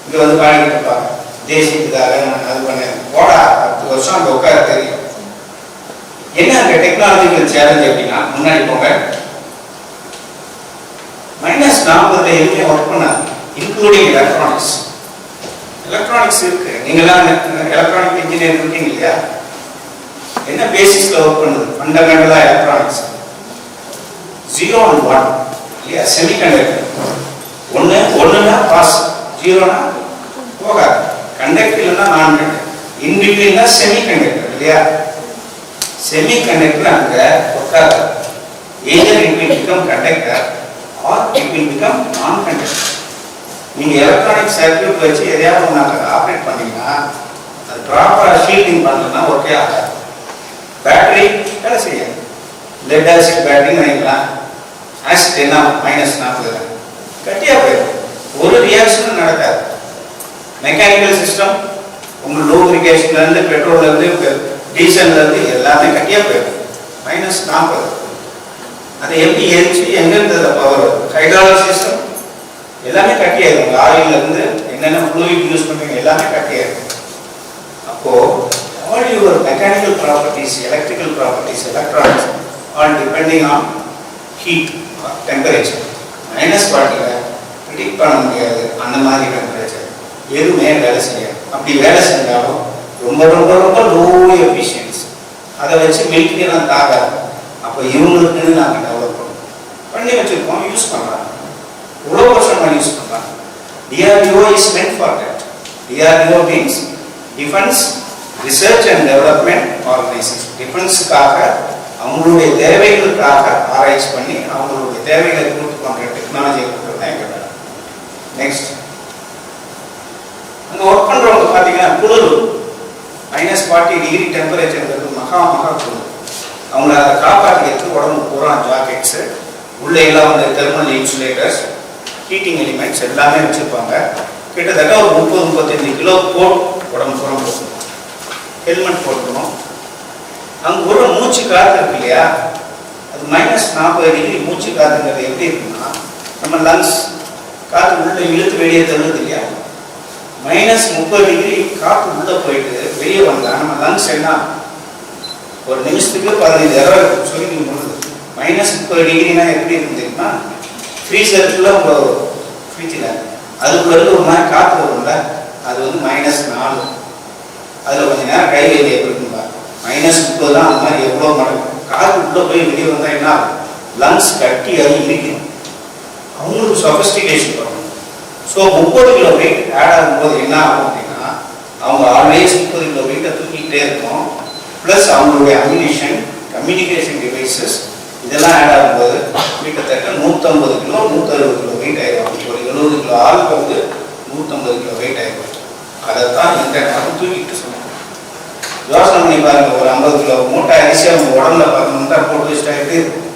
இங்க வந்து பாடிக்கிட்டு இருப்பாங்க. தேசியத்துக்காக நான் அது பண்ணேன் போடா 10 வருஷம் அங்க உட்கார தெரியும். என்ன அங்க டெக்னாலஜிக்கல் சேலஞ்ச் அப்படின்னா, முன்னாடி போங்க -40 எதுவுமே ஒர்க் பண்ணாது, இன்க்ளூடிங் எலக்ட்ரானிக்ஸ். எலக்ட்ரானிக்ஸ் இருக்கு, நீங்களாம் எலக்ட்ரானிக் இன்ஜினியர் இருக்கீங்க இல்லையா? என்ன பேசிஸ்ல ஒர்க் பண்ணுது? ஃபண்டமெண்டலா எலக்ட்ரானிக்ஸ் 0 and 1 இல்லையா? செமிகண்டக்டர் ஒண்ணுனா பாஸ், 0னா போகாது. கண்டக்டர் இல்லைன்னா நான் கண்டக்டர், இன் பிட்வீன் தான் செமிகண்டக்டர் இல்லையா? செமிகண்டக்டர் அங்க உட்காது. either it will become conductor or it will become non-conductor. நீங்க எலக்ட்ரானிக் சர்க்யூட் வச்சு எதையாவது ஒன்று ஆப்ரேட் பண்ணீங்கன்னா அது ப்ராப்பரா ஷீல்டிங் பண்ணலன்னா ஓகே ஆகாது. பேட்டரி வேலை செய்யாது. லெட் ஆசிட் பேட்டரி நினைக்கலாம், ஆசிட் என்ன -40 கட்டியா போயிடும், ஒரு ரியாக்ஷனும் நடக்காது. மெக்கானிக்கல் சிஸ்டம் உங்க லூப்ரிகேஷன்ல இருந்து பெட்ரோல்ல இருந்து டீசல்ல இருந்து எல்லாமே கட்டியா போயிடும் -40. அதை எப்படி எரிச்சு எங்க இருந்தது பவர்? ஹைட்ராலிக் சிஸ்டம் எல்லாமே கட்டியாயிடும். ஆயில்ல இருந்து என்னென்ன ஃப்ளூயிட் யூஸ் பண்றீங்க எல்லாமே கட்டியாயிடும். அப்போ all your mechanical properties, electrical properties, electronics all depending on heat or temperature. -40 predict பண்ண முடியாது. அந்த மாதிரி டெம்பரேச்சர் எதுவுமே வேலை செய்யாது. அப்படி வேலை செஞ்சாலும் ரொம்ப ரொம்ப ரொம்ப லோ எஃபிஷியன்சி. அதை வச்சு மில்க் எல்லாம் தாகாது. அப்போ இவங்களுக்குன்னு நாங்கள் டெவலப் பண்ணி வச்சிருக்கோம், யூஸ் பண்றாங்க. இவ்வளோ வருஷமா யூஸ் பண்றாங்க. DRDO is meant for that. DRDO means Defense Research and Development Organization. டிஃபென்ஸுக்காக அவங்களுடைய தேவைகளுக்காக ஆராய்ச்சி பண்ணி அவங்களுடைய தேவைகளை பூர்த்தி பண்ற டெக்னாலஜியை கொடுக்குறது தான் எங்க. நெக்ஸ்ட், அங்கே ஒர்க் பண்றவங்க பார்த்தீங்கன்னா குளிர் -40 டிகிரி டெம்பரேச்சர் மகா குளிர். அவங்கள அதை காப்பாற்றிக்கிறதுக்கு உடம்பு பூரா ஜாக்கெட்ஸு, உள்ளே எல்லாம் வந்து தெர்மல் இன்சுலேட்டர்ஸ், ஹீட்டிங் எலிமெண்ட்ஸ் எல்லாமே வச்சுருப்பாங்க. கிட்டத்தட்ட ஒரு 30-35 கிலோ கோட் உடம்பு பூரா போடணும், ஹெல்மெட் போட்டுக்கணும். அங்கே ஒரு மூச்சு காற்று இருக்கு இல்லையா, அது -40 டிகிரி மூச்சு காற்றுங்கிறது எப்படி இருக்குன்னா, நம்ம லங்ஸ் காற்று உள்ளே இழுத்து வெளியே தள்ளுது இல்லையா, -30 டிகிரி காற்று உள்ளே போயிட்டு வெளியே வந்தால் நம்ம லங்ஸ் என்ன ஒரு நிமிஷத்துக்கு 15 தடவை சொல்லி முடியுது. -30 டிகிரினா எப்படி இருந்ததுன்னா, ஃப்ரீசருக்குள்ள ஃப்ரிட்ஜில் அதுக்குள்ள ஒரு மாதிரி காற்று வரும்ல, அது வந்து -4. அதில் கொஞ்சம் நேரம் கை வெளியே எப்படி இருக்கும்பா, -30 தான். அந்த மாதிரி எவ்வளோ மடங்கு காற்று உள்ளே போய் வெளியே வந்தால் என்ன ஆகும்? லங்ஸ் கட்டியாகி இருக்கணும். அவங்களுக்கு சொஃபிஸ்டிகேஷன் பண்ணணும். ஸோ 30 கிலோ வெயிட் ஆட் ஆகும்போது என்ன ஆகும் அப்படின்னா, அவங்க ஆல்வேஸ் 30 கிலோ வெயிட்டை தூக்கிக்கிட்டே இருக்கும். ப்ளஸ் அவங்களுடைய அம்யூனிஷன், கம்யூனிகேஷன் டிவைசஸ் இதெல்லாம் ஆட் ஆகும்போது கிட்டத்தட்ட 150 கிலோ 160 கிலோ வெயிட் ஆயிடும். ஒரு 70 கிலோ ஆளுக்கு வந்து 150 கிலோ வெயிட் ஆயிடும். அதைத்தான் இந்த நேரம் தூக்கிட்டு சொன்னாங்க. யோசனை பண்ணி பாருங்க, ஒரு 50 கிலோ மூட்டை அரிசி அவங்க உடம்புல பார்த்தோம்னா போட்டு வச்சுட்டா எப்படி இருக்கும்?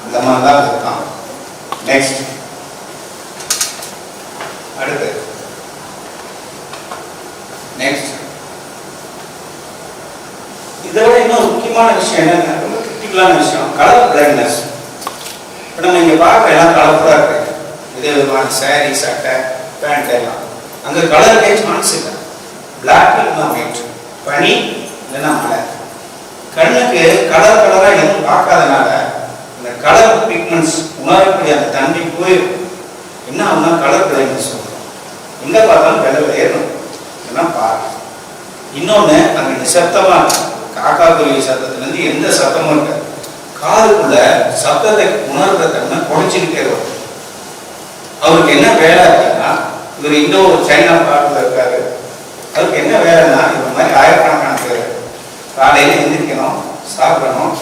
அந்த மாதிரி தான் இருக்கான். நெக்ஸ்ட், அடுத்து நெக்ஸ்ட் இதோட இன்னொரு முக்கியமான விஷயம் என்னன்னா, ரொம்ப கிரிட்டிக்கலான விஷயம், கலர் பிளைண்ட்னஸ். இப்போ நம்ம இங்கே பார்க்குற எல்லாம் கலர்ஃபுல்லாக இருக்கு, இதே விதமான சாரி, சட்டை, பேண்ட் எல்லாம். அங்கே கலருக்கே சான்ஸ் இல்லை. பிளாக் இல்லைன்னா ஒயிட், பனி இல்லைன்னா மழை. கண்ணுக்கு கலர் கலராக எதுவும் பார்க்காதனால இந்த கலர் பிக்மெண்ட்ஸ் உணரக்கூடிய அந்த தண்ணி போயிடும். என்ன ஆகுனா கலர் பிளைண்ட்னஸ் வரும். எங்கே பார்த்தாலும் வெள்ளை ஏறணும், இதெல்லாம் பாருங்க. இன்னொன்று, அங்கே நிசப்தமாக இருக்கும். காக்கா குருவி சத்தத்துலேருந்து எந்த சத்தமும் இருக்காது. காதுக்குள்ள சத்தத்தை உணர்ற தன்மை குறைச்சிக்கிட்டே வரும். அவருக்கு என்ன வேலை அப்படின்னா, இவர் இன்னும் ஒரு சைனா பாட்டில் இருக்காரு, அவருக்கு என்ன வேலைன்னா, இந்த மாதிரி ஆயிரக்கணக்கான பேர் காலையில் எந்திரிக்கணும், சாப்பிடணும்,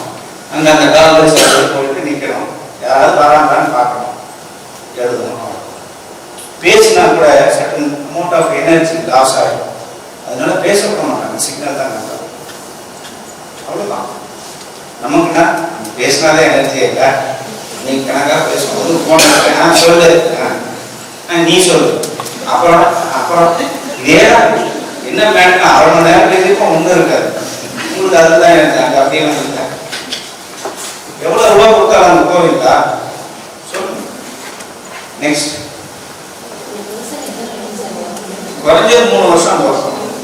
அங்கே அந்த காலில் சாப்பிட்டு போயிட்டு நிற்கணும், யாராவது வராங்களான்னு பார்க்கணும், எழுதணும். பேசினா கூட சட்டன் அமௌண்ட் ஆஃப் எனர்ஜி லாஸ் ஆகிடும். அதனால பேசப்பட மாட்டாங்க, சிக்னல் தான் நல்லா. அவ்வளோதான். நமக்குன்னா பேசினாலே எனர்ஜியே இல்லை. நீ கணக்காக பேசும்போது போன சொல்லு, நீ சொல்லு, அப்புறம் அப்புறம் இதேதான் என்ன மேடம் 1/2 மணி நேரம் இருக்கும் ஒன்றும் இருக்காது. உங்களுக்கு அதுதான் எனக்கு அங்கே அப்படியே வந்துருக்கேன். எவ்வளோ ரூபா கொடுத்தாலும் அங்கே போவீங்களா சொல்லுங்க. நெக்ஸ்ட் குறைஞ்சது 3 வருஷம் அங்கே ஒர்க் பண்ணணும்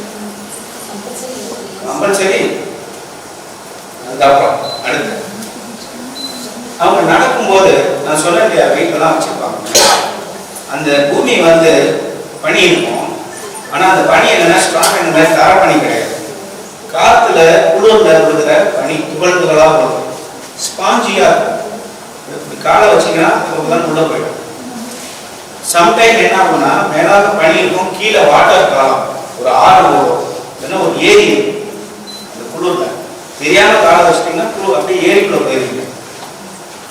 கம்பல்சரி. அதுக்கப்புறம் அடுத்து அவங்க நடக்கும்போது நான் சொல்ல இல்லையா வெயிட்டெல்லாம் வச்சுருப்பாங்க. அந்த பூமி வந்து பனி இருக்கும். ஆனால் அந்த பனி என்னன்னா ஸ்ட்ராங் இந்த மாதிரி தர பனி கிடையாது. காற்றுல குளிர்ல விழுகிற பனி துகள் துகளாக வரும். ஸ்பாஞ்சியாக இருக்கும். இப்படி காலை வச்சிங்கன்னா தான் உள்ள போயிடும். சம்டைம் என்ன ஆகும்னா மேலாக பனி இருக்கும், கீழே வாட்டர் காலம் ஒரு ஆறு ஓடும், இல்லைன்னா ஒரு ஏரி அந்த குளிர்ல தெரியாம காலை வச்சிட்டிங்கன்னா குளிர் அப்படியே ஏரிக்குள்ள போயிருக்கீங்க.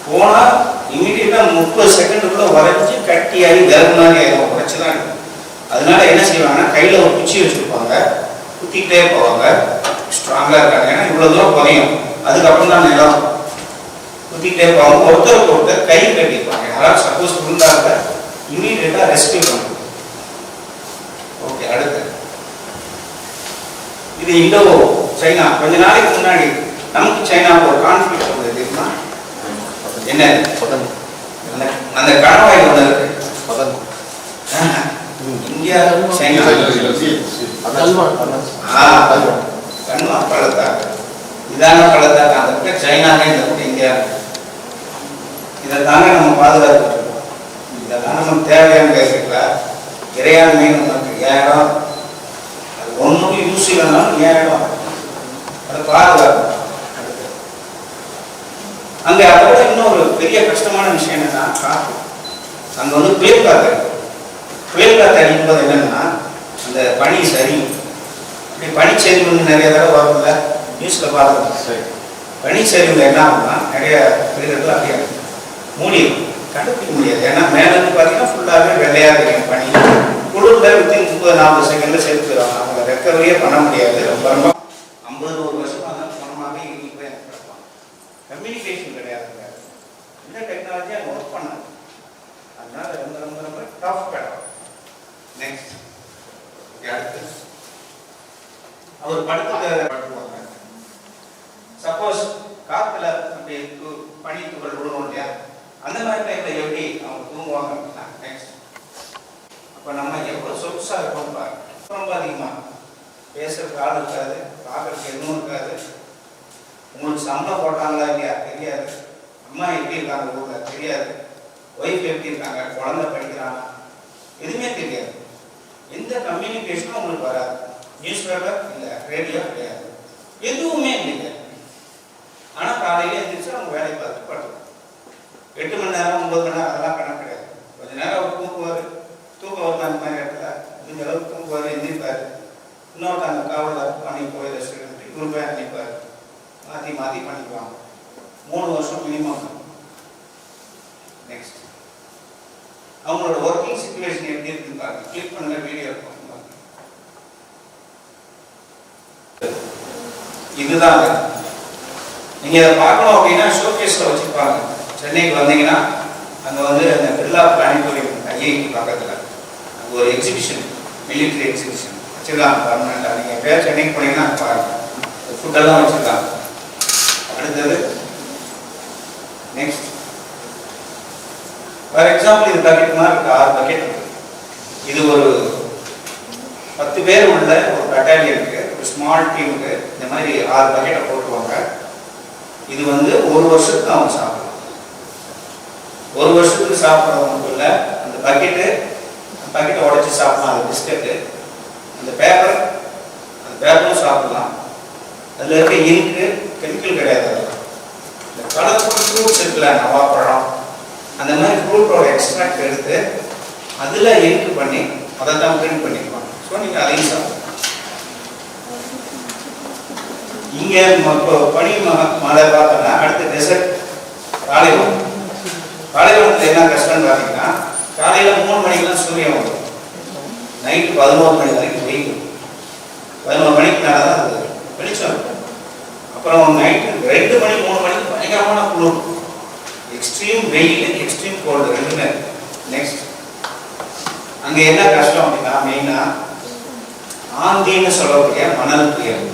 போனால் இமீடியட்டாக 30 செகண்டுக்குள்ள உரைச்சி கட்டியாகி விறகு மாதிரி ஆயிடும். உரைச்சி தான் இருக்கும். அதனால என்ன செய்வாங்கன்னா கையில் ஒரு குச்சி வச்சுருப்பாங்க, குத்திக்கிட்டே போவாங்க. ஸ்ட்ராங்காக இருக்காங்க. ஏன்னா இவ்வளோ தூரம் குறையும். அதுக்கப்புறம் தான் நிலம் குத்திக்கிட்டே போவாங்க. ஒருத்தருக்கு ஒருத்தர் கை கட்டிப்பாங்க. யாராவது சப்போஸ் விழுந்தாங்க இமீடியட்டாக ரெஸ்கியூ பண்ணுவாங்க. ஓகே, அடுத்து இது இந்தோ சைனா. கொஞ்ச நாளைக்கு முன்னாடி நமக்கு சைனாவுக்கு ஒரு கான்ஃபிளிக்ட் வந்தது தெரியுமா? என்ன அந்த கணவாய் ஒன்று இருக்கு. இந்தியா சைனா கண்மா பள்ளத்தாக்கு இதான பள்ளத்தாக்கு. அந்த பக்கம் சைனாங்க, இந்த பக்கம் இந்தியா. இதை தாங்க நம்ம பாதுகாத்துட்டு இருக்கோம். இதெல்லாம் நமக்கு தேவையான கேட்கல. இறையான மீன் நமக்கு ஏடம், அது ஒன்றும் யூஸ் இல்லைனாலும் ஏடம், அதை பாதுகாக்கணும். அங்கே அதோட இன்னொரு பெரிய கஷ்டமான விஷயம் என்னன்னா காற்று. அங்கே வந்து புயல் காற்று. புயல் காற்று அடிக்கும்போது என்னன்னா அந்த பனி சரியும். இப்படி பனிச்சரிவு வந்து நிறைய தடவை வரும்ல, நியூஸில் பார்த்துருக்கோம். பனிச்சரிவில் என்ன ஆகும்னா நிறைய வீடுகள் அப்படியே மூடிடும், கண்டுபிடிக்க முடியாது. ஏன்னா மேலேருந்து பார்த்தீங்கன்னா ஃபுல்லாகவே வெள்ளையாக தெரியும் பனி. குளிரில் வித்தின் 30-40 செகண்டில் செலுத்து போயிடுவாங்க. அவங்க ரெக்கவரியே பண்ண முடியாது. ரொம்ப ரொம்ப 50-100 வருஷமாக தான் பணமாகவே இங்கே போய் கிடப்பாங்க. கம்யூனிகேஷன் கிடையாதுங்க. இந்த டெக்னாலஜி அங்கே ஒர்க் பண்ணாது. அதனால ரொம்ப ரொம்ப ரொம்ப டஃப் இடம். நெக்ஸ்ட் அடுத்து அவர் படுத்துவாங்க. சப்போஸ் காத்துல அப்படி பனி துகள் விடணும் இல்லையா, அந்த மாதிரி டைம்ல எப்படி அவங்க தூங்குவாங்க அப்படின்னா நெக்ஸ்ட் அப்போ நம்ம எவ்வளோ சொகுசாக இருக்கோம் பாருங்க. ரொம்ப அதிகமாக பேசுறதுக்கு ஆள் இருக்காது, பார்க்கறதுக்கு எதுவும் இருக்காது. உங்களுக்கு சம்பளம் போட்டாங்களா இல்லையா தெரியாது. அம்மா எப்படி இருக்காங்க ஊரில் தெரியாது. ஒய்ஃப் எப்படி இருக்காங்க, குழந்தை படிக்கிறாங்க, எதுவுமே தெரியாது. எந்த கம்யூனிகேஷனும் உங்களுக்கு வராது. நியூஸ் பேப்பர் இல்லை, ரேடியோ கிடையாது, எதுவுமே இல்லைங்க. ஆனால் காலையில் எழுந்திரிச்சு அவங்க வேலையை பார்த்து படுத்தும். 8 மணி நேரம் 9 மணி நேரம் அதெல்லாம் கணக்கு கிடையாது. கொஞ்சம் நேரம் அவர் தூக்குவார், தூக்கம் வரும். அந்த மாதிரி இடத்துல இந்த அளவுக்கு தூக்குவார், எந்திரிப்பார். இன்னொருத்தாங்க காவலர் பண்ணி போய் ரெஸ்ட் எடுத்துட்டு குரூப்பே அனுப்பிப்பார். மாற்றி மாற்றி பண்ணிக்குவாங்க. 3 வருஷம் மினிமம். நெக்ஸ்ட் அவங்களோட ஒர்க்கிங் சிச்சுவேஷன் எப்படி இருக்குன்னு பாருங்க. கிளிக் பண்ணுங்க, வீடியோ இருக்கும். இதுதான் நீங்க இதை பார்க்கணும் அப்படின்னா ஷோகேஸ்ல வச்சிருப்பாங்க. சென்னைக்கு வந்தீங்கன்னா அங்கே வந்து அந்த பிர்லா பிளானிட்டோரியம் ஐஐடி பக்கத்தில் அங்கே ஒரு எக்ஸிபிஷன், மிலிட்ரி எக்ஸிபிஷன் வச்சிருக்காங்க பர்மனெண்டாக. நீங்கள் எப்பயாவது சென்னைக்கு போனீங்கன்னா பாருங்க, ஃபுட்டெல்லாம் வச்சிருக்காங்க. அடுத்தது நெக்ஸ்ட் ஃபார் எக்ஸாம்பிள் இது பக்கெட் மாதிரி இருக்கு. 6 பக்கெட் இருக்கு. இது ஒரு 10 பேர் உள்ள ஒரு பட்டாலியனுக்கு, ஒரு ஸ்மால் டீமுக்கு இந்த மாதிரி 6 பக்கெட்டை போட்டுருவாங்க. இது வந்து 1 வருஷத்துக்கு அவங்க சாப்பிடலாம். 1 வருஷத்துக்கு சாப்பிட்றவங்களுக்குள்ள அந்த பக்கெட்டை உடைச்சி சாப்பிடலாம். அந்த பிஸ்கட்டு, அந்த பேப்பரும் சாப்பிடலாம். அதில் இருக்க இங்கு கெமிக்கல் கிடையாது. இந்த கலர்ஃபுல் ஃப்ரூட்ஸ் இருக்குல்ல, நவாப்பழம், அந்த மாதிரி ஃப்ரூட்டோட எக்ஸ்ட்ராக்ட் எடுத்து அதில் இங்கு பண்ணி அதை தான் பிரிண்ட் பண்ணிக்குவாங்க. ஸோ நீங்கள் அதையும் சாப்பிடலாம். இங்கே பனி மழை பார்த்தோன்னா அடுத்த டெசர்ட் பாலைவனம். பாலைவனத்தில் என்ன கஷ்டம்னு பார்த்தீங்கன்னா காலையில் 3 மணிக்கெல்லாம் சூரியன் வரும், நைட்டு 11 மணி வரைக்கும் வெயில். 11 மணிக்கு மேலே தான் அது வெளிச்சம் இருக்கும். அப்புறம் நைட்டு 2 மணி 3 மணிக்கு பயங்கரமான குளிர், எக்ஸ்ட்ரீம் வெயில், எக்ஸ்ட்ரீம் கோல்டு ரெண்டுமே. நெக்ஸ்ட் அங்கே என்ன கஷ்டம் அப்படின்னா மெயினாக ஆந்தின்னு சொல்லக்கூடிய மணல் புயல்.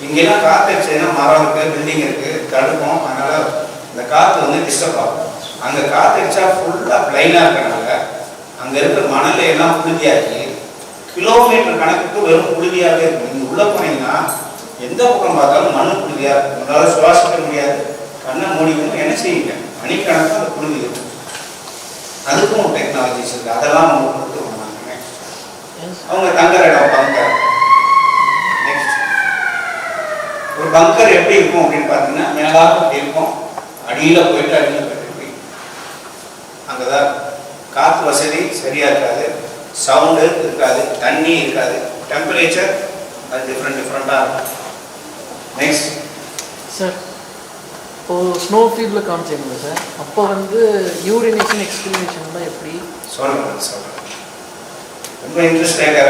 இங்கெல்லாம் காற்று அடிச்சதுன்னா மரம் இருக்குது, பில்டிங் இருக்குது, தடுப்போம். அதனால் இந்த காற்று வந்து டிஸ்டர்ப் ஆகும். அங்கே காற்று அடிச்சா ஃபுல்லாக பிளைனாக இருக்கிறனால அங்கே இருக்கிற மணலை எல்லாம் புழுதியாக்கி கிலோமீட்டர் கணக்குக்கு வெறும் புழுதியாகவே இருக்கும். நீங்கள் உள்ளே போனீங்கன்னா எந்த பக்கம் பார்த்தாலும் மண் புழுதியாக இருக்கும். உங்களால் சுவாசிக்க முடியாது, கண்ணை மூடிக்கணும். என்ன செய்யுங்க, மணிக்கணக்காக அந்த புழுதி இருக்கும். அதுக்கும் டெக்னாலஜிஸ் இருக்குது. அதெல்லாம் அவங்க கொடுத்துருவாங்க. அவங்க தங்குற இடம் பங்கர். நெக்ஸ்ட் ஒரு பங்கர் எப்படி இருக்கும் அப்படின்னு பார்த்தீங்கன்னா மேலாக எப்படி இருக்கும், அடியில் போயிட்டு இப்படி அங்கேதான் காற்று வசதி சரியா இருக்காது, சவுண்டு இருக்காது, தண்ணி இருக்காது, டெம்பரேச்சர் அது டிஃப்ரெண்ட்டாக இருக்கும். நெக்ஸ்ட் சார், இப்போது ஸ்னோ ஃபீல்டில் காமிச்சிங்களா சார், அப்போ வந்து யூரினேஷன் எக்ஸ்பிளனேஷன்லாம் எப்படி சொல்கிறேன். ரொம்ப இன்ட்ரெஸ்டாக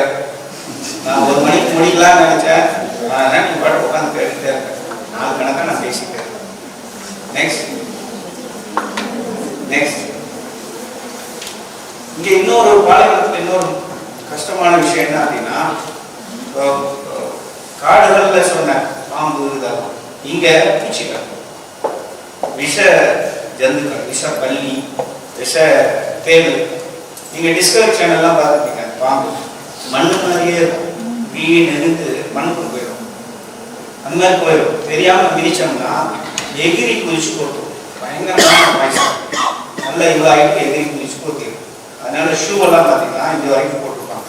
நான் 1 மணிக்கு முடிக்கலாம்னு நினச்சேன். நான் நீ பாட்டு உட்காந்து கேட்டுகிட்டே இருக்கேன். 4 கணக்காக நான் பேசிட்டேன். நெக்ஸ்ட் இங்கே இன்னொரு பாலைவனத்தில் இன்னொரு கஷ்டமான விஷயம் என்ன அப்படின்னா, காடுகளில் சொன்ன பாம்பு இதெல்லாம் இங்கே பூச்சிகள், விஷ ஜந்துக்கள், விஷ பல்லி, விஷ தேள். நீங்கள் டிஸ்கவரி சேனல்லாம் பார்த்துருப்பீங்க. பாம்பு மண்ணு மாதிரியே இருக்கும், வீடு நெருந்து மண்ணுக்கு போயிடும். அந்த மாதிரி போயிடும். தெரியாமல் மிதிச்சோம்னா எகிரி குதிச்சு போட்டோம். பயங்கரமான பாய்ச்சல். நல்லா இவ்வளோ ஆகிட்டு எகிரி குதிச்சு போட்டிடும். அதனால ஷூ எல்லாம் பார்த்தீங்கன்னா இந்த வரைக்கும் போட்டுருப்பாங்க.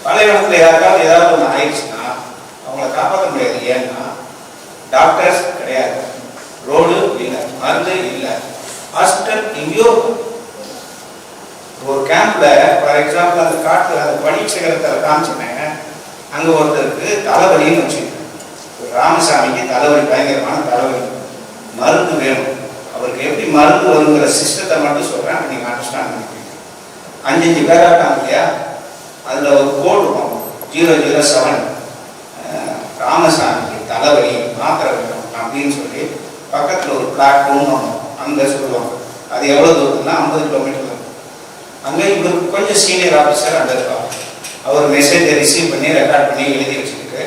பாலைவனத்தில் யாருக்காவது ஏதாவது ஒன்று ஆயிடுச்சுன்னா அவங்கள காப்பாற்ற முடியாது. ஏன்னா டாக்டர்ஸ் கிடையாது, ரோடு இல்லை, மருந்து இல்லை, ஹாஸ்பிட்டல் எங்கேயோ. ஒரு கேம்ப்ல ஃபார் எக்ஸாம்பிள் அந்த காட்டு அந்த பனிச்சகரத்தில் காமிச்சினேன். அங்கே ஒருத்தருக்கு தலைவலின்னு வச்சுருக்கேன். ராமசாமிக்கு தலைவலி, பயங்கரமான தலைவலி, மருந்து வேணும். அவருக்கு எப்படி மருந்து வருங்கிற சிஸ்டத்தை மட்டும் சொல்கிறேன், நீங்கள் அண்டர்ஸ்டாண்ட் பண்ணிக்கிறீங்க. 5 பேராட்டாங்க இல்லையா, அதில் ஒரு கோடு இருக்கும் 007. ராமசாமிக்கு தலைவலி மாத்திரை வேணும் அப்படின்னு சொல்லி பக்கத்தில் ஒரு பிளாட்ஃபார்ம் ஒன்று அங்கே சொல்லுவாங்க. அது எவ்வளோ தூரத்துனா 50 கிலோமீட்டர். அங்கே இவருக்கு கொஞ்சம் சீனியர் ஆஃபீஸர் அங்கே இருப்பாங்க. அவர் மெசேஜை ரிசீவ் பண்ணி ரெக்கார்ட் பண்ணி எழுதி வச்சுக்கிட்டு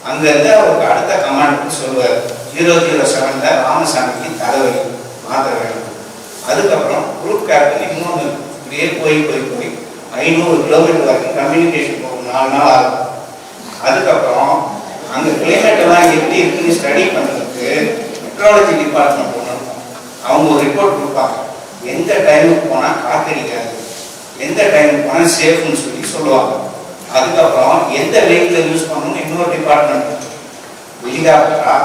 அங்கேருந்து அவருக்கு அடுத்த கமாண்டுக்கு சொல்லுவார், 007 ராமசாமிக்கு தலைவலி மாத்திரை வேணும். அதுக்கப்புறம் குரூப் கேப்டன் இன்னொன்று இப்படியே போய் 500 கிலோமீட்டர் வரைக்கும் கம்யூனிகேஷன் போகும். 4 நாள் ஆகும். அதுக்கப்புறம் அங்கே கிளைமேட் எல்லாம் எப்படி இருக்குன்னு ஸ்டடி பண்ணுறதுக்கு மெட்ராலஜி டிபார்ட்மெண்ட் ஒன்று இருக்கும். அவங்க ஒரு ரிப்போர்ட் கொடுப்பாங்க. எந்த டைமுக்கு போனால் காத்தடிக்காது, எந்த டைமுக்கு போனால் சேஃப்னு சொல்லி சொல்லுவாங்க. அதுக்கப்புறம் எந்த வெஹிக்கிளை யூஸ் பண்ணணும்னு இன்னொரு டிபார்ட்மெண்ட், ஹெலிகாப்டரா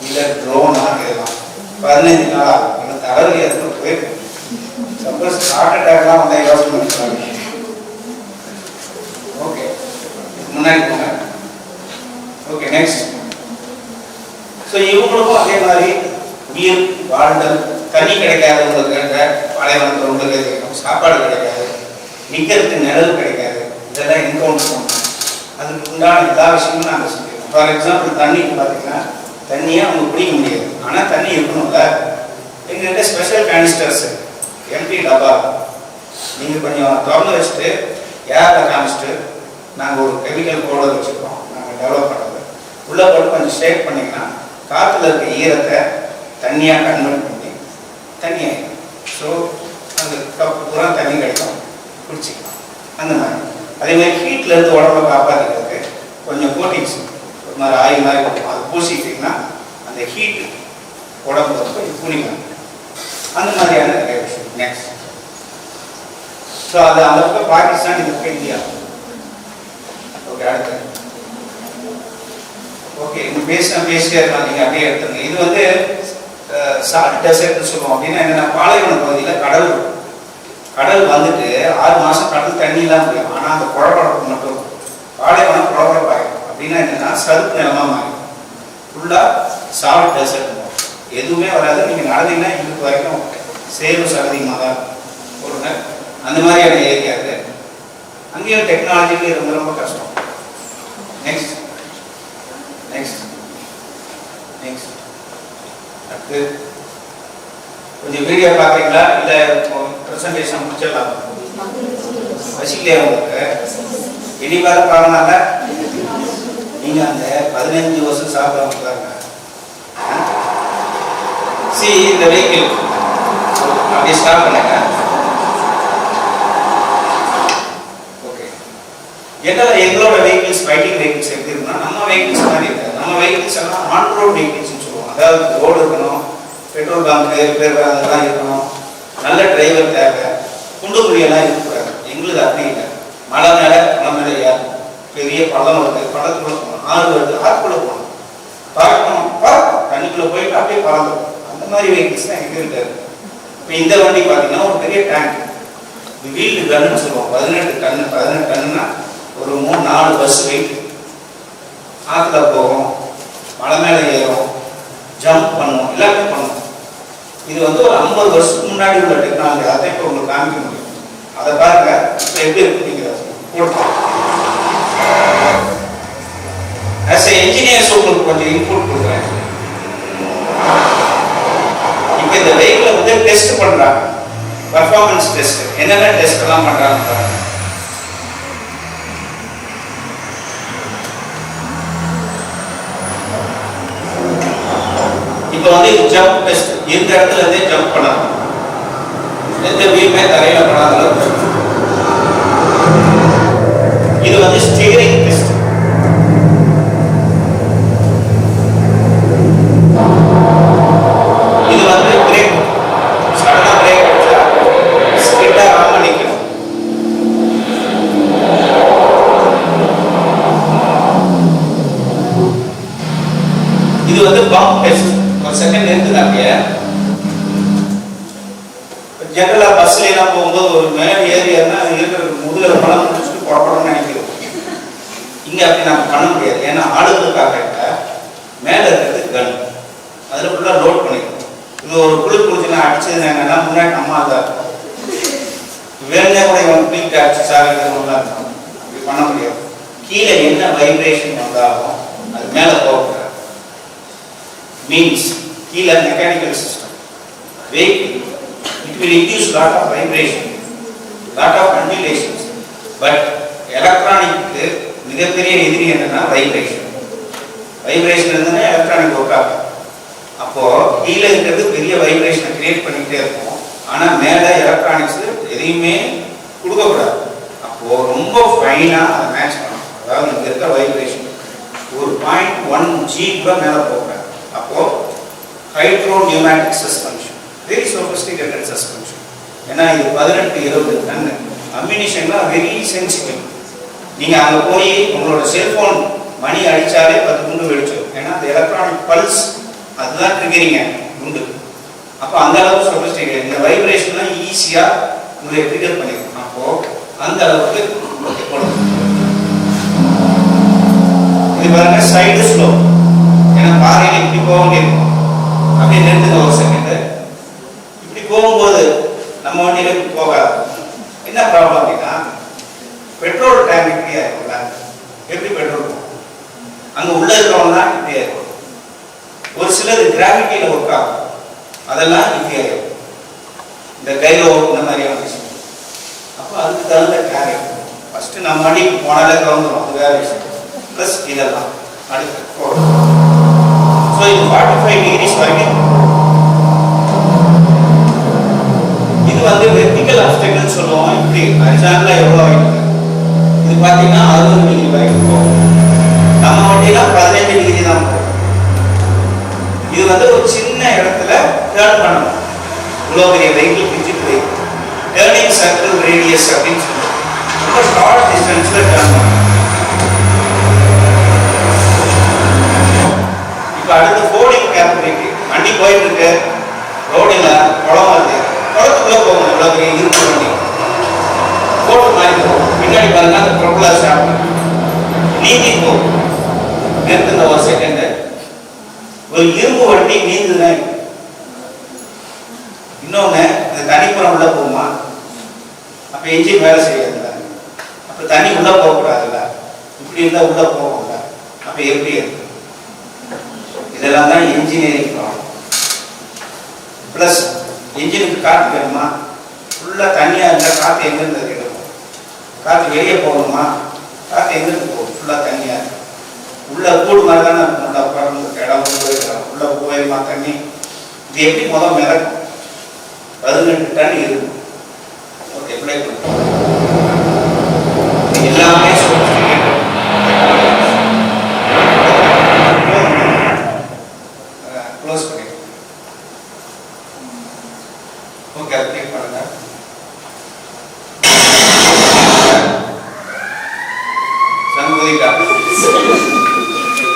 இல்லை ட்ரோனா, இதெல்லாம் 15 நாள் ஆகும். எனக்கு தலைவலி அதுக்கு போயிருக்கு. சப்போஸ் ஹார்ட் அட்டாக்லாம் வந்தால் யோசனை பண்ணுறாங்க. ஓகே, முன்னாடி போங்க. Okay, next. ஸோ இவங்களுக்கும் அதே மாதிரி நீர், வாழ்தல், தண்ணி கிடைக்காதவங்களுக்கு பாலைவனத்தில் உங்களுக்கு சாப்பாடு கிடைக்காது, நிற்கிறதுக்கு நிழல் கிடைக்காது. இதெல்லாம் என்கவுண்டர் பண்ணணும். அதுக்கு உண்டான எல்லா விஷயமும் நாங்கள் செஞ்சுருக்கோம். ஃபார் எக்ஸாம்பிள் தண்ணிக்கு பார்த்தீங்கன்னா தண்ணியை அவங்க குடிக்க முடியாது, ஆனால் தண்ணி இருக்கணும்ல. எங்கள்கிட்ட ஸ்பெஷல் கேனிஸ்டர்ஸ், எம்டி டப்பா நீங்கள் கொஞ்சம் திறந்து வச்சுட்டு ஏரில் காமிச்சிட்டு நாங்கள் ஒரு கெமிக்கல் பவுடர் வச்சுருக்கோம், நாங்கள் டெவலப் பண்ணுறது. உள்ளே போட்டு கொஞ்சம் ஷேக் பண்ணிங்கன்னா காற்றுல இருக்க ஈரத்தை தண்ணியாக கன்வெர்ட் பண்ணி தண்ணியாக, ஸோ அந்த கப்பு பூரா தண்ணி கிடைக்கும், குடிச்சிக்கலாம். அந்த மாதிரி அதேமாதிரி ஹீட்லேருந்து உடம்பை காப்பாற்றிக்கிறதுக்கு கொஞ்சம் கோட்டிங்ஸ் ஒரு மாதிரி ஆயில் மாதிரி கொடுக்கும். அது பூசிக்கிட்டிங்கன்னா அந்த ஹீட் உடம்பு வந்து கொஞ்சம் கூலிங்காக அந்த மாதிரியான நிறைய விஷயம். நெக்ஸ்ட், ஸோ அது அந்த பக்கம் பாகிஸ்தான், இந்த பக்கம் இந்தியா. ஓகே, அடுத்து. ஓகே, இந்த பேசிட்டே இருக்கலாம், நீங்கள் அப்படியே எடுத்துங்க. இது வந்து சால்ட் டெசர்ட்னு சொல்லுவோம். அப்படின்னா என்னென்னா பாலைவன பகுதியில் கடல் வந்துட்டு 6 மாதம் கடல் தண்ணி இல்லாமல் முடியும். ஆனால் அந்த குழப்பழப்பு மட்டும் பாலைவனம் குழப்பழப்பாயிடும். அப்படின்னா என்னென்னா சதுப்பு நிலமாக மாறிடும். ஃபுல்லாக சால்ட் டெசர்ட், எதுவுமே வராது. நீங்கள் நடந்தீங்கன்னா இதுக்கு வரைக்கும் சேரும் சகதிகமாக தான் போடுங்க. அந்த மாதிரியான ஏரியா இது. அங்கேயும் டெக்னாலஜிக்கு ரொம்ப ரொம்ப கஷ்டம். நெக்ஸ்ட் அடுத்து கொஞ்சம் வீடியோ பார்க்குறீங்களா இல்லை ப்ரெசன்டேஷன் முடிச்சிடலாம்? பசிக்கலையா உங்களுக்கு? இனி வேற பாருனால நீங்க அந்த 15 வருஷம் சாப்பிடாம பாருங்க. இந்த வெஹிக்கிள் அப்படியே ஸ்டார்ட் பண்ணுங்க. ஓகே, எங்களோட வெஹிக்கிள்ஸ் ஃபைட்டிங் வெஹிக்கிள்ஸ் எப்படி இருக்குன்னா நம்ம வெஹிக்கிள்ஸ் மாதிரி இருக்காது. நம்ம வெஹிக்கிள்ஸ் எல்லாம் ஆன் ரோட் வெஹிக்கிள்ஸ்னு சொல்லுவோம். அதாவது ரோடு இருக்கணும், பெட்ரோல் பங்க் ரிப்பேர் அதெல்லாம் இருக்கணும், நல்ல டிரைவர் தேவை, குண்டு குழியெல்லாம் இருக்கக்கூடாது. எங்களுக்கு அப்படி இல்லை. மலை மேலே ஏறணும், பெரிய பள்ளம் வருது, பள்ளத்துக்குள்ள போகணும், ஆறு வருது, ஆறுக்குள்ள போகணும், பார்க்கணும், தண்ணிக்குள்ள போயிட்டு அப்படியே பறந்துடும். அந்த மாதிரி வெஹிக்கிள்ஸ் தான் எங்கே இருக்காது. இப்போ இந்த வண்டி பார்த்தீங்கன்னா ஒரு பெரிய டேங்க், வீல் கன்னு சொல்லுவோம். 18 டன்னுன்னா ஒரு 3-4 பஸ் வெயிட். ஆற்றுல போகும், மலை மேலே ஏறும், ஜம்ப் பண்ணும், எல்லாமே பண்ணும். இது வந்து ஒரு 50 வருஷத்துக்கு முன்னாடி உள்ள டெக்னாலஜி. அதை இப்போ உங்களுக்கு காமிக்க முடியும். அதை பாருங்க இப்போ எப்படி இருக்கு நீங்க போட்டோம். ஆஸ் எ என்ஜினியர்ஸ் உங்களுக்கு கொஞ்சம் இன்புட் கொடுக்குறேன். இப்போ இந்த வெஹிக்கிளை வந்து டெஸ்ட் பண்றாங்க, பர்ஃபார்மன்ஸ் டெஸ்ட். என்னென்ன டெஸ்ட் எல்லாம் பண்றாங்க பாருங்க. இப்போ வந்து ஜம்ப் டெஸ்ட். இந்த இடத்துல இருந்தே ஜம்ப் பண்ணணும், எந்த வீலுமே தரையில படாத அளவுக்கு. இது வந்து ஸ்டீரிங் டெஸ்ட். இது வந்து பிரேக். சடனா பிரேக் அடிச்சா ஸ்கிட்டா ஆமா நிக்கணும். இது வந்து பம்ப் டெஸ்ட். ஒரு செகண்ட் இருக்குது. அப்படியே ஜெனரலா பஸ்ல எல்லாம் போகும்போது ஒரு மேல ஏரியானா இருக்கிற முதுகலை பணம் முடிச்சுட்டு புறப்படணும்னு நினைக்கிறோம். இங்க அப்படி நம்ம பண்ண முடியாது. ஏன்னா ஆளுகளுக்காக மேல இருக்கிறது கன், அதுல ஃபுல்லா லோட் பண்ணிக்கணும். இது ஒரு குளிச்சுன்னா அடிச்சது என்னன்னா முன்னாடி அம்மா தான் இருக்கும். வேணுங்க கூட இவன் பீக் அடிச்சு சாகிறதுலாம் இருக்கும். அப்படி பண்ண முடியாது. கீழே என்ன வைப்ரேஷன் வந்தாலும் அது மேல போகக்கூடாது. மீன்ஸ் கீழே mechanical system vehicle, it will induce lot of vibration, lot of undulations, but electronic மிகப்பெரிய எதிரி என்னன்னா வைப்ரேஷன். வைப்ரேஷன் இருந்தா எலக்ட்ரானிக் ஒர்க் ஆகும். அப்போ கீழே இருக்கிறது பெரிய வைப்ரேஷனை கிரியேட் பண்ணிக்கிட்டே இருக்கும். ஆனா மேல எலக்ட்ரானிக்ஸ் எதையுமே கொடுக்கக்கூடாது. அப்போ ரொம்ப ஃபைனா அதை மேட்ச் பண்ணணும். அதாவது இங்க இருக்க வைப்ரேஷன் ஒரு 0.1 G கூட மேல போகக்கூடாது. அப்போ hydro pneumatic suspension, very sophisticated suspension. ஏன்னா இது 18-20 டன் அம்யூனிஷன்லாம் வெரி சென்சிட்டிவ். நீங்க அங்க போய் உங்களோட செல்போன் மணி அடிச்சாலே 10 குண்டு வெடிச்சிடும். ஏன்னா அந்த எலக்ட்ரானிக் பல்ஸ் அதுதான் ட்ரிகரிங்க குண்டு. அப்போ அந்த அளவுக்கு சொபிஸ்டிகேட். இந்த வைப்ரேஷன்லாம் ஈஸியா உங்களை ட்ரிகர் பண்ணிடும். அப்போ அந்த அளவுக்கு இது பாருங்க சைடு ஸ்லோ. ஏன்னா பாறையில இப்படி போக வேண்டியிருக்கும். அப்படியே நிறுத்துங்க ஒரு செகண்ட். இப்படி போகும்போது நம்ம வண்டியில போகாது. என்ன ப்ராப்ளம் அப்படின்னா பெட்ரோல் டேங்க் இப்படியா இருக்கும்ல, எப்படி பெட்ரோல் போகும் அங்க உள்ள இருக்கிறவங்க தான் இப்படியா இருக்கும். ஒரு சிலது கிராவிட்டியில ஒர்க் ஆகும், அதெல்லாம் இப்படியா இருக்கும். இந்த கைலோ இந்த மாதிரியான விஷயம். அப்போ அதுக்கு தகுந்த கேர் ஃபர்ஸ்ட் நம்ம வண்டி போனாலே கவுந்துடும். அது வேற விஷயம். பிளஸ் இதெல்லாம் அடுத்து ஸோ இது 45 டிகிரிஸ் வரைக்கும். இது வந்து வெர்டிகல் ஆப்ஸ்டக்கிள் சொல்லுவோம். இப்படி ஹரிசாண்டலா எவ்வளோ ஆகிட்டு இது பார்த்தீங்கன்னா 60 டிகிரி வரைக்கும் போகும். நம்ம வண்டியெல்லாம் 15 டிகிரி தான் போகும். இது வந்து ஒரு சின்ன இடத்துல டேர்ன் பண்ணணும். இவ்வளோ பெரிய வெஹிக்கிள் பிரிச்சுட்டு வெஹிக்கிள் டேர்னிங் சர்க்கிள் ரேடியஸ் அப்படின்னு சொல்லுவோம். ரொம்ப ஷார்ட் டிஸ்டன்ஸ்ல டேர்ன் பண்ணணும். இப்போ அடுத்து ஃபோர்டிங் கேப்பபிலிட்டி. வண்டி போயிட்டு இருக்கு, ரோடில் குளம் வருது, குளத்துக்குள்ள போகணும். இவ்வளோ பெரிய இரும்பு வண்டி போட்டு மாதிரி போகும். பின்னாடி பாருங்க அந்த ப்ரொப்பலர் ஷாப் நீந்தி போகும். நிறுத்துங்க ஒரு செகண்ட். ஒரு இரும்பு வண்டி நீந்துதான். இன்னொன்னு இந்த தண்ணிப்புறம் உள்ள போகுமா? அப்ப என்ஜின் வேலை செய்யாதுல்ல. அப்ப தண்ணி உள்ள போகக்கூடாதுல்ல. இப்படி இருந்தா உள்ள போகும்ல. அப்ப எப்படி இருக்கு? இதெல்லாம் தான் இன்ஜினியரிங் ப்ராப்ளம். பிளஸ் இன்ஜினுக்கு காற்று வேணுமா? ஃபுல்லா தண்ணியா இருந்தா காற்று எங்கிருந்து கிடைக்கும்? காற்று வெளியே போகணுமா, காற்று எங்கிருந்து போகும், ஃபுல்லாக தண்ணியாக இருக்கும். உள்ள கூடு மாதிரி தானே இருக்கும், உள்ள பறந்து இடம் போயிருக்கலாம், உள்ள போயிருமா தண்ணி. இது எப்படி முதல் மிதக்கும், 18 டன் இருக்கும். ஓகே, பிள்ளை எல்லாமே க்ளோஸ் பண்ணி ஓகே, அது கிளிக் பண்ணுங்க.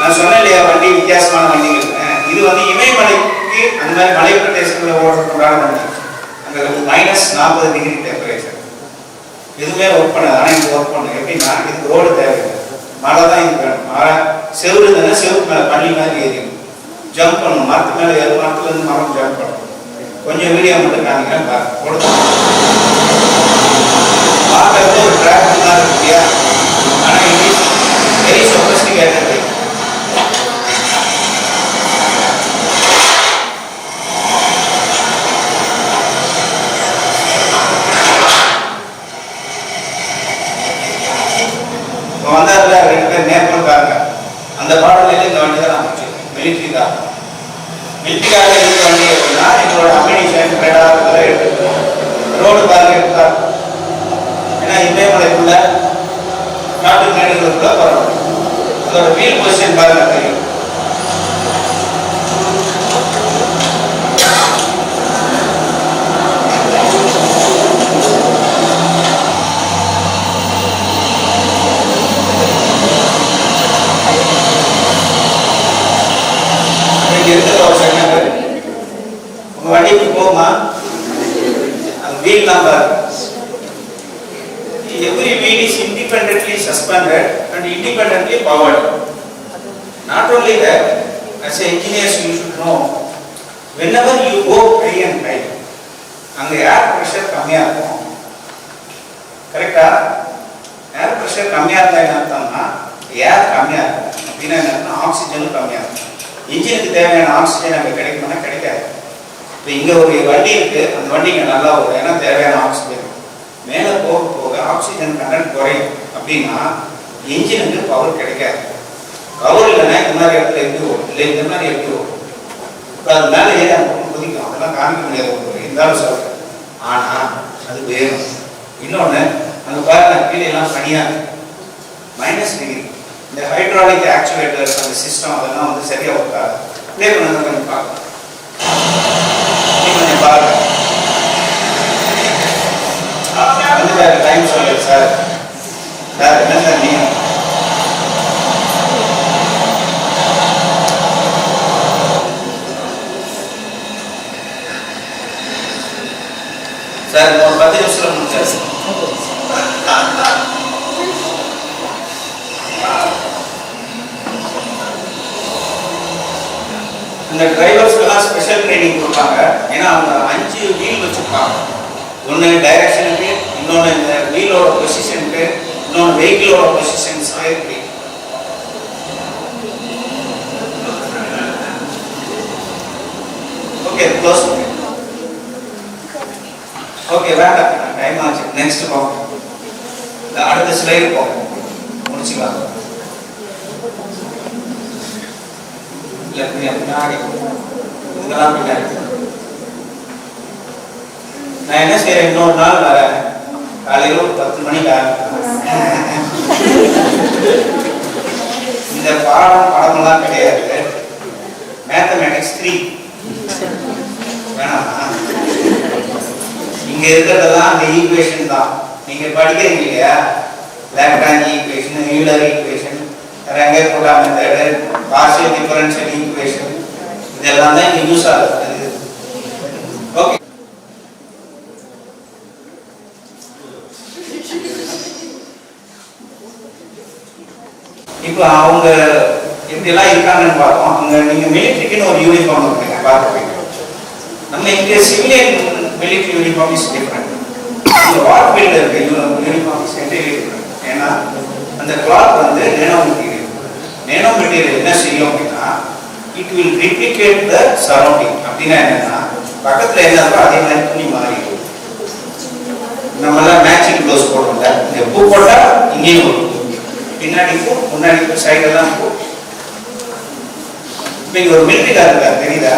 நான் சொன்னேன் இல்லையா, வண்டி வித்தியாசமான வண்டிகள். இது வந்து இமயமலைக்கு அந்த மாதிரி மலை பிரதேசங்களில் ஓடுறதுக்குண்டான வண்டி. அங்கே -40 டிகிரி டெம்பரேச்சர், எதுவுமே ஒர்க் பண்ணாது. ஆனால் இது ஒர்க் பண்ணும். எப்படின்னா, இதுக்கு ரோடு தேவையில்லை, மழை தான் இது வேணும். மழை செவுறு தானே, செவுக்கு மேலே பள்ளி மாதிரி ஏறிடும், ஜம்ப் பண்ணணும். மரத்து மேலே ஏறு, மரத்துலேருந்து மரம் ஜம்ப் பண்ணணும். கொஞ்சம் வீடியோ மட்டும் காமிக்கிறேன் பாருங்க. பார்க்கறது ஒரு டிராக்டர் தான் இருக்கு இல்லையா, ஆனால் இங்கிலீஷ் வெரி சொபிஸ்டிகேட்டட். வந்தாருல 2 பேர் நேபாளக்காரங்க, அந்த பாடலில் இந்த வண்டி தான் அமைச்சு மிலிட்ரி தான். மிலிட்ரிக்காக இருக்க வண்டி அப்படின்னா எங்களோட அமினிஷன் ரேடார் இதெல்லாம் எடுத்துருக்கோம். ரோடு பாருங்க எடுத்தா, ஏன்னா இமயமலைக்குள்ள நாட்டு மேடுகளுக்குள்ள பரவாயில்ல. அதோட வீல் பொசிஷன் பாருங்க தெரியும். உங்க வண்டி போகுமா, அந்த வீல் தான் பாருங்க. Every wheel is independently suspended and independently powered. Not only that, as an engineers you should know, whenever you go high and high, அங்க ஏர் பிரஷர் கம்மியா இருக்கும். கரெக்டா? ஏர் பிரஷர் கம்மியா இருந்தா என்ன அர்த்தம்னா, ஏர் கம்மியா இருக்கும் அப்படின்னா என்ன, ஆக்சிஜனும் கம்மியா இருக்கும். இன்ஜினுக்கு தேவையான ஆக்சிஜன் அங்கே கிடைக்கும்னா கிடைக்காது. இப்போ இங்கே ஒரு வண்டி இருக்கு, அந்த வண்டிக்கு நல்லா வரும், ஏன்னா தேவையான ஆக்சிஜன். மேலே போக போக ஆக்சிஜன் கண்டென்ட் குறையும் அப்படின்னா இன்ஜினுக்கு பவர் கிடைக்காது. பவர் இல்லைன்னா இந்த மாதிரி இடத்துல எப்படி ஓடும், இல்லை இந்த மாதிரி எப்படி ஓடும். இப்போ அது மேலே ஏறி அந்த குதிக்கும், அதெல்லாம் காமிக்க முடியாது இருந்தாலும் சொல்கிறேன். ஆனால் அது வேணும். இன்னொன்று அங்கே பாருங்க, கீழே எல்லாம் பனியாக -டிகிரி. இந்த ஹைட்ராலிக் ஆக்சுவேட்டர்ஸ் அந்த சிஸ்டம் அதெல்லாம் வந்து சரியாக இருக்காது. ப்ளே பண்ண கொஞ்சம் பார்க்கலாம், கொஞ்சம் பாருங்க. வந்து வேறு டைம் சொல்லுங்க சார். சார் என்ன சார் நீங்கள் சார் ஒரு 10 நிமிஷம் முடிச்சார். இந்த டிரைவர்ஸ்க்கெல்லாம் ஸ்பெஷல் ட்ரைனிங் கொடுப்பாங்க. ஏன்னா அவங்க 5 வீல் வச்சுருப்பாங்க. ஒன்று டைரக்ஷனுக்கு, இன்னொன்று இந்த வீலோட பொசிஷனுக்கு, இன்னொன்று வெஹிக்கிளோட பொசிஷன்ஸுக்கு. ஓகே, க்ளோஸ் பண்ணு. ஓகே, வேண்டாம், டைம் ஆச்சு. நெக்ஸ்ட் பார்ப்போம். அடுத்த ஸ்லைடு பார்ப்போம், முடிச்சுக்கலாம். பின்னாடி இதெல்லாம் பின்னாடி நான் என்ன செய்யறேன், இன்னொரு நாள் வரேன், காலையில் ஒரு 10 மணிக்கு இந்த படமெல்லாம் கிடையாது. மேத்தமேட்டிக்ஸ் 3 வேணாமா? இங்க இருக்கிறதெல்லாம் அந்த ஈக்குவேஷன் தான் நீங்க படிக்கிறீங்க இல்லையா. Lagrange equation, Euler equation, Runge Kutta method, partial differential equation, இதெல்லாம் தான் இங்க யூஸ் ஆகுது. ஓகே, இப்போ அவங்க எப்படிலாம் இருக்காங்கன்னு பார்த்தோம். அங்கே நீங்கள் மிலிட்ரிக்குன்னு ஒரு யூனிஃபார்ம் இருக்குங்க, பார்த்துருப்பீங்க. நம்ம இங்கே civilian military uniform is different. இந்த வார் ஃபீல்டில் இருக்க யூனிஃபார்ம் இஸ் என்டையர்லி டிஃப்ரெண்ட். ஏன்னா அந்த கிளாத் வந்து நேனோ மெட்டீரியல். நேனோ மெட்டீரியல் என்ன செய்யும் அப்படின்னா, it will replicate the surrounding. அப்படின்னா என்னன்னா, பக்கத்தில் என்ன இருக்கோ அதே மாதிரி துணி மாறிடும். நம்மளாம் மேட்சிங் க்ளோஸ் போடுறோம்ல, இங்கே பூ போட்டால் இங்கேயும் ஒரு பூ, பின்னாடி பூ முன்னாடி பூ சைடெல்லாம் பூ. இப்போ இங்கே ஒரு மிலிட்டரிக்கார் இருக்கார், தெரியுதா?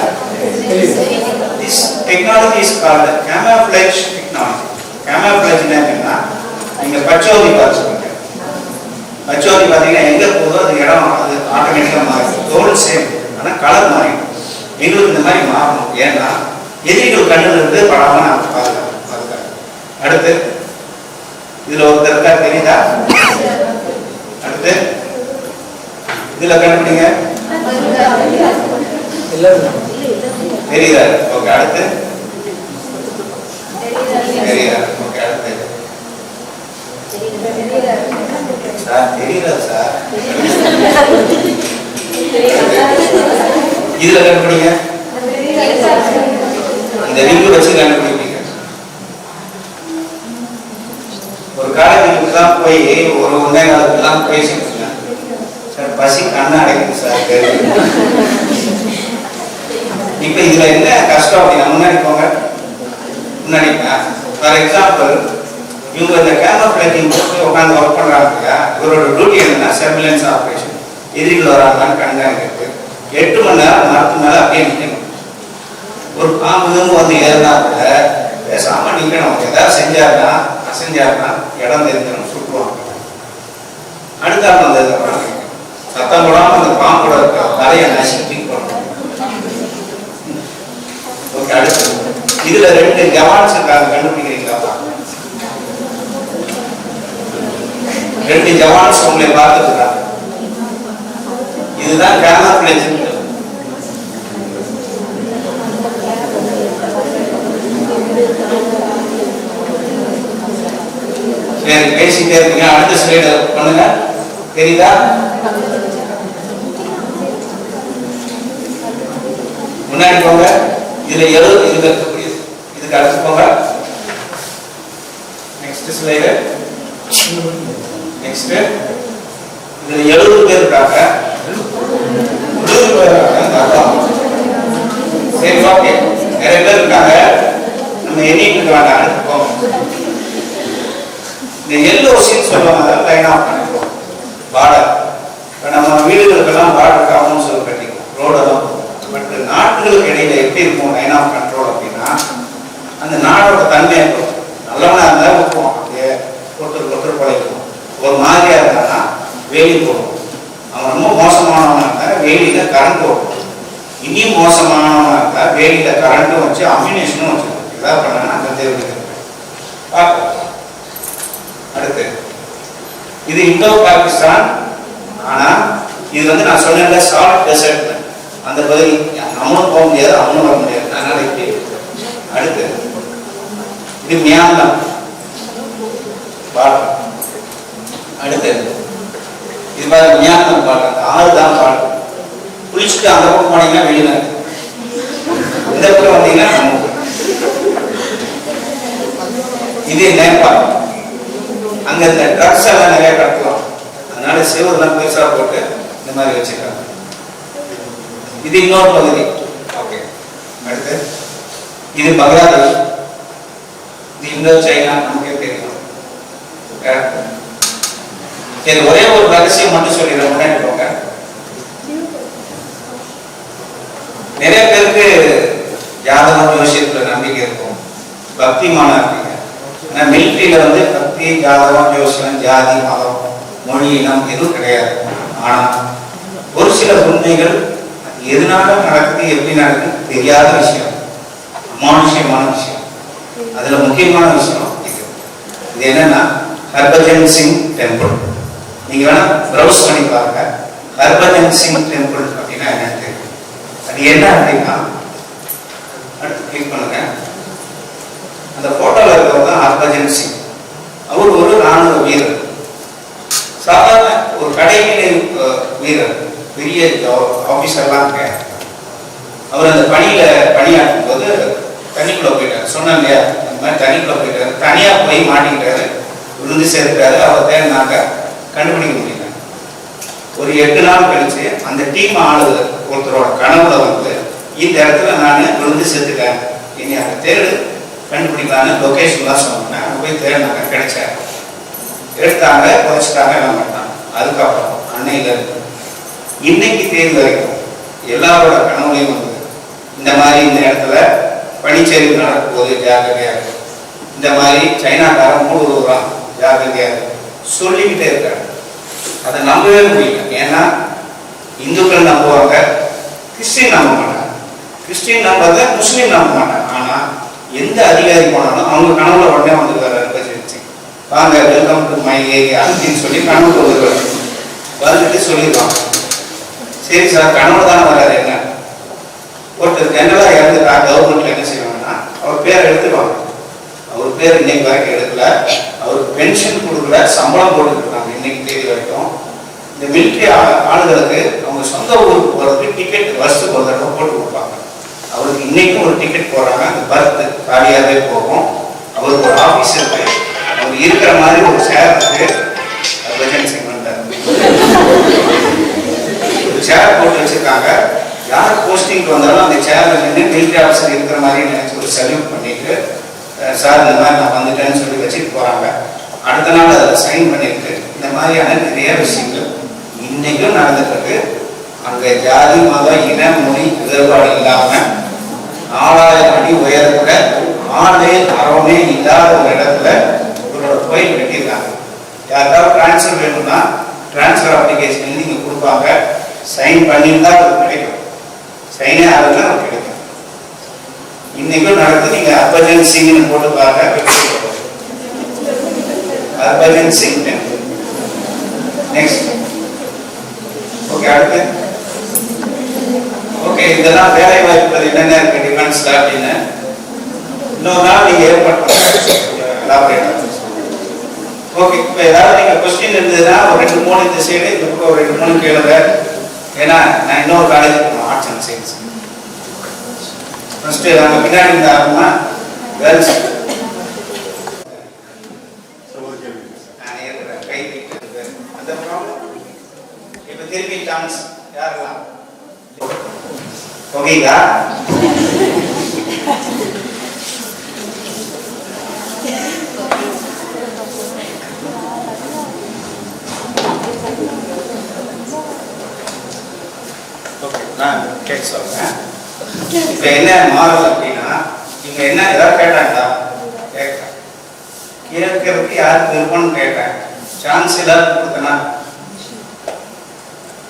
This technology is called camouflage technology. Camouflage என்னன்னா, நீங்கள் பச்சோதி பார்த்துருக்கீங்க. பச்சோதி பார்த்தீங்கன்னா எங்கே போதோ அது இடம் அது ஆட்டோமேட்டிக்காக மாறிடும். தோல் சேம், ஆனால் கலர் மாறிடும். எங்களுக்கு இந்த மாதிரி மாறணும். ஏன்னா எதிரிகள் கண்ணில் இருந்து படாமல் நான் பாதுகாப்பு. அடுத்து இதில் ஒருத்தர் இருக்கா, தெரியுதா? அடுத்து இதில் கண்டுபிடிங்க, தெரியுதா? ஓகே. அடுத்து தெரியுதா? ஓகே. அடுத்து சார் தெரியுதா சார்? இதுல கண்டுபிடிங்க, இந்த ரிங்கு வச்சு கண்டுபிடிப்பீங்க. ஒரு காலேஜுக்கு தான் போய் ஒரு ஒன்றே காலத்துலாம் பேசிட்டு சார் பசி கண்ணை அடைக்குது சார். இப்ப இதுல என்ன கஷ்டம் அப்படின்னா, முன்னாடி போங்க, முன்னாடி. ஃபார் எக்ஸாம்பிள் இவங்க இந்த கேமோஃப்ளேஜிங் போட்டு உட்காந்து ஒர்க் பண்றாங்க இல்லையா, இவரோட டியூட்டி என்னன்னா சர்விலன்ஸ் ஆப்ரேஷன், எதிரிகள் வராங்கன்னு கண்காணிக்கிறது. 8 மணி நேரம் மரத்து மேல அப்படியே நிற்கணும். ஒரு பாம்பு வந்து ஏறினா கூட பேசாம நிற்கணும். ஏதாவது செஞ்சாருன்னா அசைஞ்சாருன்னா இடம் தெரிஞ்சணும், சுட்டுவாங்க. அடுத்த ஆள் வந்ததுக்கப்புறம் சத்தம் போடாம அந்த பாம்போட தலையை நசுக்கி பண்ணணும். ஓகே. அடுத்து இதுல 2 ஜவான்ஸ் இருக்காங்க, கண்டுபிடிக்கிறீங்களா? 2 ஜவான்ஸ் உங்களை பார்த்துக்கிறாங்க. இதுதான் கேமோஃப்ளேஜ். சரி, பேசிட்டே இருக்கீங்க. அடுத்த ஸ்லைடு பண்ணுங்க, தெரியுதா? முன்னாடி போங்க. இதுல 70 இதுல இருக்கக்கூடியது, இதுக்கு அடுத்து போங்க. Next slide. நெக்ஸ்ட் இதுல 70 பேர் இருக்காங்க. 20 பேர் இருக்காங்க. சரி, ஓகே. நிறைய பேர் இருக்காங்க, நம்ம எண்ணிட்டு இருக்காங்க. அடுத்து போங்க. இந்த எல்ஓசின்னு சொல்லுவாங்க, லைன் ஆஃப் கண்ட்ரோல் பார்டர். இப்போ நம்ம வீடுகளுக்கெல்லாம் பார்டர் காம்பவுண்ட் சொல்லி கட்டிக்குவோம், ரோடெல்லாம். பட் நாட்டுகளுக்கு இடையில எப்படி இருக்கும் லைன் ஆஃப் கண்ட்ரோல் அப்படின்னா, அந்த நாடோட தன்மை இருக்கும். நல்லவனா இருந்தால் விட்டுருவோம், அப்படியே ஒருத்தர் பழைக்கும். ஒரு மாதிரியா இருந்தான்னா வேலி போடும். அவன் ரொம்ப மோசமானவனா இருந்தால் வேலியில கரண்ட் போடும். இனியும் மோசமானவனா இருந்தால் வேலியில கரண்ட்டும் வச்சு அம்யூனேஷனும் வச்சுருக்கோம். இதாக பண்ணா அந்த தேவைக்கு பார்க்கலாம். அடுத்து இது இந்தோ பாகிஸ்தான். ஆனா இது வந்து நான் சொன்ன சால்ட் டெசர்ட், அந்த பகுதி நம்மளும் போக முடியாது, அவனும் வர முடியாது. அதனால இப்படி. அடுத்து இது மியான்மர் பார்டர். அடுத்து இது மாதிரி மியான்மர் பார்டர். 6 தான் பார்டர். குளிச்சுட்டு அந்த பக்கம் போனீங்கன்னா வெளிநாடு, இந்த பக்கம் வந்தீங்கன்னா நம்ம. இது நேபாள். அங்க இந்த ட்ரக்ஸ் எல்லாம் நிறைய கடத்துவோம், அதனால சிவர்லாம் பெருசா போட்டு இந்த மாதிரி வச்சிருக்காங்க. இது இன்னொரு பகுதி. ஓகே. அடுத்து இது பங்களாதேஷ். இது இந்தோ சைனா, நமக்கே தெரியும். சரி, ஒரே ஒரு ரகசியம் மட்டும் சொல்லிடுறேன், முன்னாடி போங்க. நிறைய பேருக்கு ஜாதகம் ஜோசியத்துல நம்பிக்கை இருக்கும், பக்திமான இருப்பீங்க. ஆனா மிலிட்டரியில வந்து பக்தி, ஜாதகம், ஜோசியம், ஜாதி, மதம், மொழி, இனம் எதுவும் கிடையாது. ஆனா ஒரு சில உண்மைகள் எதனால நடக்குது, எப்படி நடக்குது தெரியாத விஷயம், அமானுஷ்யமான விஷயம். அதுல முக்கியமான விஷயம் இது என்னன்னா ஹர்பஜன் சிங் டெம்பிள். நீங்க வேணா ப்ரௌஸ் பண்ணி பாருங்க, ஹர்பஜன் சிங் டெம்பிள் அப்படின்னா என்னன்னு தெரியும். அது என்ன அப்படின்னா, அடுத்து கிளிக் பண்ணுங்க. அந்த போட்டோல இருக்கிறவர் தான் ஹர்பஜன் சிங். அவர் ஒரு ராணுவ வீரர், சாதாரண ஒரு கடைநிலை வீரர், பெரிய ஆபீசர்லாம் இருக்காரு. அவர் அந்த பணியில பணியாற்றும் போது தண்ணிக்குள்ள போயிட்டாரு. சொன்னேன் இல்லையா, அந்த மாதிரி தண்ணிக்குள்ள போயிட்டாரு. தனியா போய் மாட்டிக்கிட்டாரு, விழுந்து சேர்த்துட்டாரு. அவர் தேடினாங்க, கண்டுபிடிக்க முடியல. ஒரு 8 நாள் கழிச்சு அந்த டீம் ஆளுநர் ஒருத்தரோட கனவுல வந்து, இந்த இடத்துல நான் விழுந்து சேர்த்துட்டேன், இனி அதை தேடு கண்டுபிடிக்கலான்னு லொக்கேஷன் தான் சொன்னாங்க. அங்கே போய் தேடினாங்க, கிடைச்சாரு. எடுத்தாங்க, புதைச்சிட்டாங்க, எல்லாம் பண்ணாங்க. அதுக்கப்புறம் அன்னையிலேருந்து இன்னைக்கு தேதி வரைக்கும் எல்லாரோட கனவுலையும் வந்தது இந்த மாதிரி இந்த இடத்துல பனிச்சரிவு நடக்கும்போது ஜாக்கிரதையாக இருக்கும், இந்த மாதிரி சைனாக்காரன் மூடு வருவான் ஜாக்கிரதையாக சொல்லிக்கிட்டே இருக்காங்க. அதை நம்பவே முடியல. ஏன்னா இந்துக்கள் நம்புவாங்க, கிறிஸ்டின் நம்ப மாட்டாங்க. கிறிஸ்டின் நம்புறத முஸ்லீம் நம்ப மாட்டாங்க. ஆனால் எந்த அதிகாரி போனாலும் அவங்க கனவுல உடனே வந்துருக்காரு. வாங்க வெல்கம் டு மை ஏரியா அப்படின்னு சொல்லி கனவுல வந்துட்டு சொல்லிடுவாங்க. சரி சார், கனவுல தானே வராது. என்ன ஒருத்தர் ஜெனரலாக இறந்துட்டா கவர்மெண்ட்ல என்ன செய்வாங்கன்னா அவர் பேரை எடுத்துருவாங்க. அவர் பேர் இன்னைக்கு வரைக்கும் எடுக்கல, அவருக்கு பென்ஷன் கொடுக்கல, சம்பளம் போட்டுருக்காங்க இன்னைக்கு தேதி வரைக்கும். இந்த மிலிட்ரி ஆளுகளுக்கு அவங்க சொந்த ஊருக்கு போகிறதுக்கு டிக்கெட் வருஷத்துக்கு ஒரு தடவை போட்டு கொடுப்பாங்க. அவருக்கு இன்னைக்கும் ஒரு டிக்கெட் போடுறாங்க. அந்த பர்த் காலியாகவே போகும். அவருக்கு ஒரு ஆஃபீஸ் இருக்கு, அவர் இருக்கிற மாதிரி ஒரு சேர் இருக்கு. ஒரு சேர் போட்டு வச்சிருக்காங்க. யார் போஸ்டிங் வந்தாலும் அந்த சேர்ல நின்று மிலிட்ரி ஆஃபீஸர் இருக்கிற மாதிரி நினைச்சு ஒரு சல்யூட் பண்ணிட்டு சார் இந்த மாதிரி நான் வந்துட்டேன்னு சொல்லி வச்சுட்டு போறாங்க. அடுத்த நாள் அதில் சைன் பண்ணிட்டு இந்த மாதிரியான நிறைய விஷயங்கள் இன்னைக்கும் நடந்துட்டு இருக்கு. அங்கே ஜாதி மதம் இன மொழி வேறுபாடு இல்லாம 4000 அடி உயரத்துல ஆளே அறமே இல்லாத ஒரு இடத்துல இவரோட கோயில் கட்டியிருக்காங்க. யாருக்காவது டிரான்ஸ்ஃபர் வேணும்னா டிரான்ஸ்ஃபர் அப்ளிகேஷன் நீங்க கொடுப்பாங்க, சைன் பண்ணியிருந்தா அது கிடைக்கும். சைனே ஆகுதுன்னா அது கிடைக்கும். இன்னைக்கும் நடக்குது. நீங்க ஹர்பஜன் சிங்னு போட்டு பாருங்க. ஹர்பஜன் சிங் நெக்ஸ்ட். ஓகே, அடுத்து. ஓகே, இதெல்லாம் வேலை வாய்ப்புகள் என்னென்ன இருக்கு டிஃபென்ஸ்ல அப்படின்னு இன்னொரு நாள் நீங்க ஏற்பாடு. ஓகே, இப்போ ஏதாவது நீங்க கொஸ்டின் இருந்ததுன்னா ஒரு 2-3 இந்த சைடு, இந்த பக்கம் ஒரு 2-3 கேளுங்க. ஏன்னா நான் இன்னொரு காலேஜ் போகணும், ஆர்ட்ஸ் அண்ட் சயின்ஸ். ஃபர்ஸ்ட் நாங்க பின்னாடி இருந்த ஆரம்பமா கேர்ள்ஸ் கை அந்த ப்ராப்ளம். இப்போ திருப்பி சான்ஸ் யாரெல்லாம் ஓகேங்களா? நான் கேட்க சொல்றேன். இப்ப என்ன மாறல் அப்படின்னா, இங்க என்ன ஏதாவது கேட்டாங்களா? கேட்கிறேன். கேட்கறதுக்கு யாருக்கு விருப்பம்னு கேட்டேன். சான்ஸ் ஏதாவது கொடுத்தனா?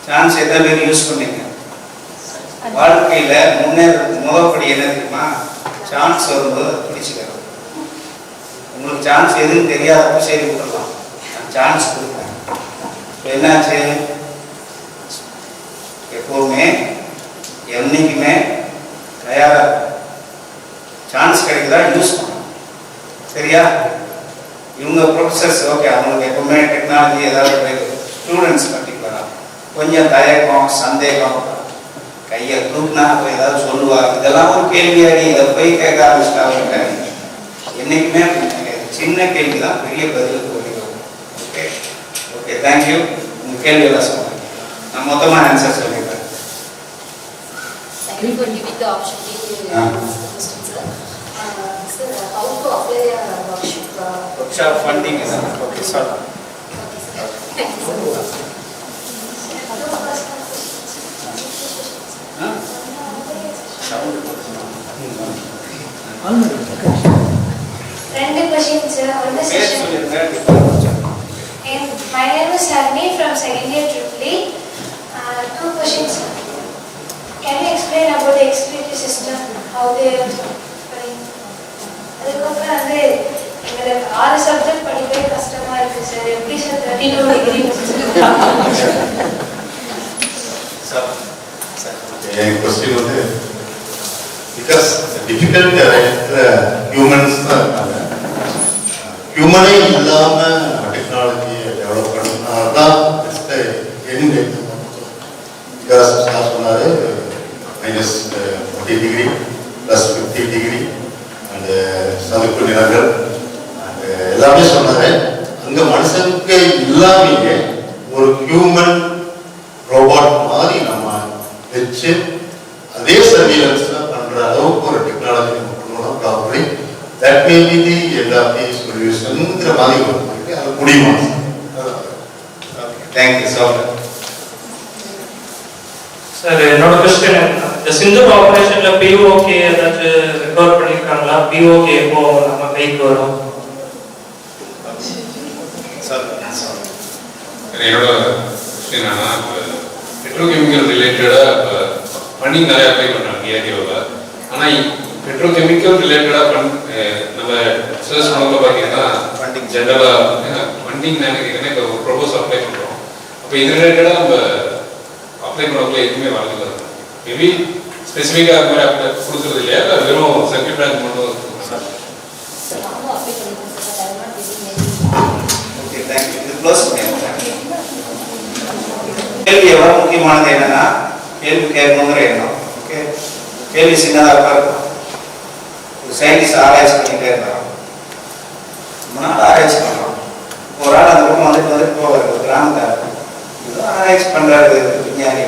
சான்ஸ் எத்தனை பேர் யூஸ் பண்ணீங்க? வாழ்க்கையில முன்னேறதுக்கு முதற்படி என்ன தெரியுமா? சான்ஸ் வரும்போது பிடிச்சுக்கிறது. உங்களுக்கு சான்ஸ் எதுன்னு தெரியாதப்போ சரி விட்டுடலாம், நான் சான்ஸ் கொடுப்பேன். இப்போ என்னாச்சு? எப்போவுமே என்னைக்குமே தயாராக சான்ஸ் கிடைக்குதா யூஸ் பண்ணணும். சரியா? இவங்க ப்ரொஃபஸர்ஸ் ஓகே, அவங்களுக்கு எப்பவுமே டெக்னாலஜி ஏதாவது ஸ்டூடெண்ட்ஸ் பர்டிகுலராக கொஞ்சம் தயக்கம் சந்தேகம், கையை தூக்குனா ஏதாவது சொல்லுவாங்க. இதெல்லாம் ஒரு கேள்வியாடி, இதை போய் கேட்க ஆரம்பிச்சிட்டாங்க. என்னைக்குமே சின்ன கேள்வி தான் பெரிய பதிலுக்கு ஓடிடும். Okay okay, thank you. உங்கள் கேள்வியெல்லாம் சொல்லுங்கள், நான் மொத்தமாக ஆன்சர் சொல்லிடுறேன். Thank you for giving the opportunity to question, sir. Sir, how to apply a workshop? Workshop funding is okay, sir. Okay, sir. Thank you, sir. Two questions, sir. On the session. My name is Harni from second year AAA. Two questions. Can you explain about the XPT system? How they are doing? அதுக்கப்புறம் வந்து எங்களுக்கு 6 சப்ஜெக்ட் படிக்கவே கஷ்டமா இருக்கு சார். எப்படி சார் 32 டிகிரி கொஸ்டின் வந்து பிகாஸ் டிஃபிகல்ட் ஹியூமன்ஸ் தான் இருக்காங்க. ஹியூமனே இல்லாம டெக்னாலஜியை டெவலப் பண்ணாதான் எண்ட். பிகாஸ் சார் சொன்னாரு -40 டிகிரி +50 டிகிரி அண்டு சதுப்பு நிலங்கள் அண்டு எல்லாமே சொன்னாரு. அங்க மனுஷனுக்கு இல்லாமையே ஒரு ஹியூமன் ரோபோட் மாதிரி நம்ம வச்சு அதே சர்வீலன்ஸ்ல பண்ற அளவுக்கு ஒரு டெக்னாலஜி நம்ம பண்ணணும். Properly that may be the end of the solution மாதிரி வரும் அது முடியுமா தேங்க்யூ சார். சார் என்னோட கொஸ்டின் இந்த சிந்தூர் ஆபரேஷன்ல பிஓகே ஏதாச்சும் ரெக்கார்ட் பண்ணிருக்காங்களா? பிஓகே எப்போ நம்ம கைக்கு வரும்? சார் என்னோட கொஸ்டின் என்னன்னா, பெட்ரோகெமிக்கல் ரிலேட்டடா ஃபண்டிங் நிறைய அப்ளை பண்றாங்க டிஆர்டிஓவில். ஆனால் பெட்ரோகெமிக்கல் ரிலேட்டடாக நம்ம ரிசர்ச் பண்ணல பார்த்தீங்கன்னா Funding. ஜென்ரலாக ஃபண்டிங் நினைக்கிறேன்னா இப்போ ஒரு ப்ரொபோஸ் அப்ளை பண்ணுறோம். அப்போ இது ரிலேட்டடாக நம்ம அப்ளை பண்ணக்குள்ள எதுவுமே வரல. மேபி ஸ்பெசிஃபிக்காக அது மாதிரி அப்ளை கொடுக்குறது இல்லையா, இல்லை வெறும் சர்க்கியூட் பேங்க் மட்டும் சார்? அவங்க அப்ளை பண்ணிருக்காங்க சார். அது நாட் வெரி ஓகே தேங்க்யூ. இது க்ளோஸ் பண்ணிடுறேன். கேள்வி எவ்வளோ முக்கியமானது என்னன்னா கேள்வி கேட்கணுங்கிற எண்ணம். ஓகே, கேள்வி சின்னதாக இருக்கும். ஒரு சயின்டிஸ்ட் ஆராய்ச்சி பண்ணிகிட்டே இருந்தான். ரொம்ப நாள் ஆராய்ச்சி பண்ணுறோம். ஒரு ஆள் அந்த பக்கம் வந்துட்டு போவார். ஒரு கிராமத்தார் ஏதோ ஆராய்ச்சி பண்ணுறாரு விஞ்ஞானி.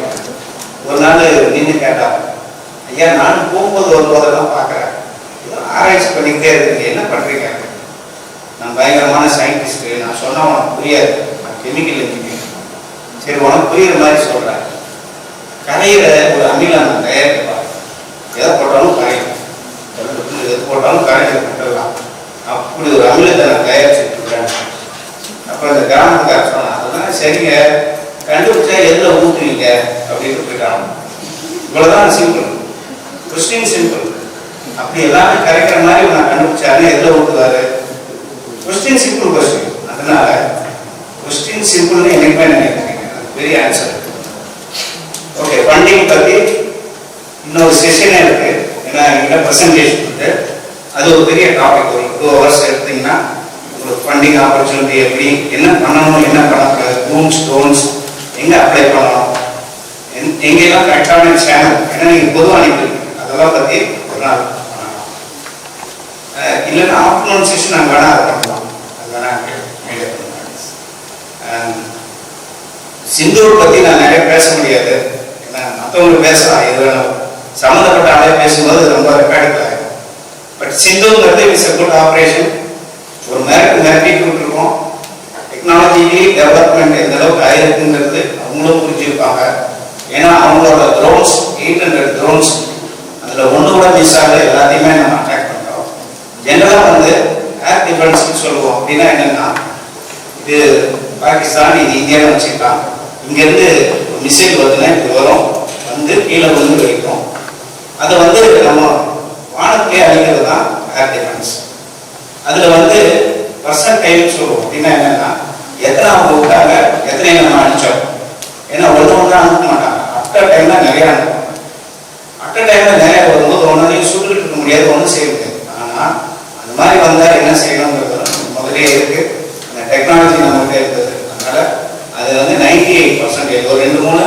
ஒரு நாள் நின்று கேட்டான், ஐயா நான் போகும்போது வரும்போதெல்லாம் பார்க்குறேன் ஏதோ ஆராய்ச்சி பண்ணிக்கிட்டே இருக்கு, என்ன பண்ணுறீங்க? நான் பயங்கரமான சயின்டிஸ்ட்டு, நான் சொன்னால் உனக்கு புரியாது, நான் கெமிக்கல் இன்ஜினியர். சரி உனக்கு புரியுற மாதிரி சொல்கிறேன். கரையில் ஒரு அமில நான் தயாரிப்பா, எதை போட்டாலும் கரையும், எது போட்டாலும் கரையை போட்டுடலாம், அப்படி ஒரு அமிலத்தை நான் தயாரிச்சுட்டு இருக்கிறேன். அப்போ இந்த கிராமத்துக்கார சொன்னான், அதெல்லாம் சரிங்க, கண்டுபிடிச்சா எதில் ஊற்றுவீங்க அப்படின்னு போயிட்டான். இவ்வளோதான் சிம்பிள், கொஸ்டின் சிம்பிள். அப்படி எல்லாமே கரைக்கிற மாதிரி நான் கண்டுபிடிச்சாலே எதில் ஊற்றுவாரு? Question simple question. அதனால கொஸ்டின் சிம்பிள்னு என்னைக்குமே நினைக்கிறீங்க, பெரிய ஆன்சர். ஓகே, ஃபண்டிங் பற்றி இன்னொரு செஷனே இருக்கு. ஏன்னா எங்கிட்ட ப்ரெசன்டேஷன் இருக்கு, அது ஒரு பெரிய டாபிக். ஒரு 2 hours எடுத்தீங்கன்னா உங்களுக்கு ஃபண்டிங் ஆப்பர்ச்சுனிட்டி எப்படி, என்ன பண்ணணும், என்ன பண்ணக்கூடாது, ரூம்ஸ் டோன்ஸ், எங்கே அப்ளை பண்ணணும், எங்கெல்லாம் கரெக்டான சேனல், ஏன்னா நீங்கள் பொதுவாக அனுப்பிடுங்க, அதெல்லாம் பற்றி ஒரு நாள் பண்ணலாம். இல்லைன்னா ஆஃப்டர்நூன் செஷன் நாங்கள் வேணால் அதை பண்ணலாம். அது வேணால் மீடியா பண்ணலாம். சிந்தூர் பற்றி நான் நிறைய பேச முடியாது, ஏன்னா மற்றவங்க பேசலாம், இது சம்மந்தப்பட்ட ஆளே பேசும்போது ரொம்ப ரெக்கார்டில் ஆகும். பட் சிந்தூங்கிறது இட்ஸ் எ குட் ஆப்ரேஷன். ஒரு மிரட்டிட்டு இருக்கோம். டெக்னாலஜி டெவலப்மெண்ட் எந்த அளவுக்கு ஆயிருக்குங்கிறது அவங்களும் புரிஞ்சுருப்பாங்க. ஏன்னா அவங்களோட ட்ரோன்ஸ் 800 ட்ரோன்ஸ், அதில் ஒன்று கூட மிஸ் ஆகல, எல்லாத்தையுமே நம்ம அட்டாக் பண்ணுறோம். ஜென்ரலாக வந்து ஏர் டிஃபென்ஸ்ன்னு சொல்லுவோம். அப்படின்னா என்னென்னா, இது பாகிஸ்தான், இது இந்தியாவில் வச்சுக்கலாம். இங்கேருந்து ஒரு மிசைல் வருதுன்னா இது வரும், வந்து கீழே வந்து வைக்கும். அதை வந்து நம்ம வானத்திலே அழிக்கிறது தான் ஏர் டிஃபென்ஸ். அதில் வந்து பர்சன்டைல்னு சொல்லுவோம். அப்படின்னா என்னென்னா, எத்தனை அவங்க விட்டாங்க, எத்தனை நம்ம அடித்தோம். ஏன்னா ஒன்று அனுப்ப மாட்டாங்க, அட்ட டைமில் நிறையா அனுப்புவாங்க. அட்ட டைமில் நிறையா வரும்போது ஒன்றையும் சுட்டுக்கிட்டு இருக்க முடியாது, ஒன்றும் செய்ய முடியாது. ஆனால் அந்த மாதிரி வந்தால் என்ன செய்யணுங்கிறது முதலே இருக்குது, அந்த டெக்னாலஜி நம்மகிட்ட இருக்குது. அதனால் அது வந்து 98% ஒரு 2-3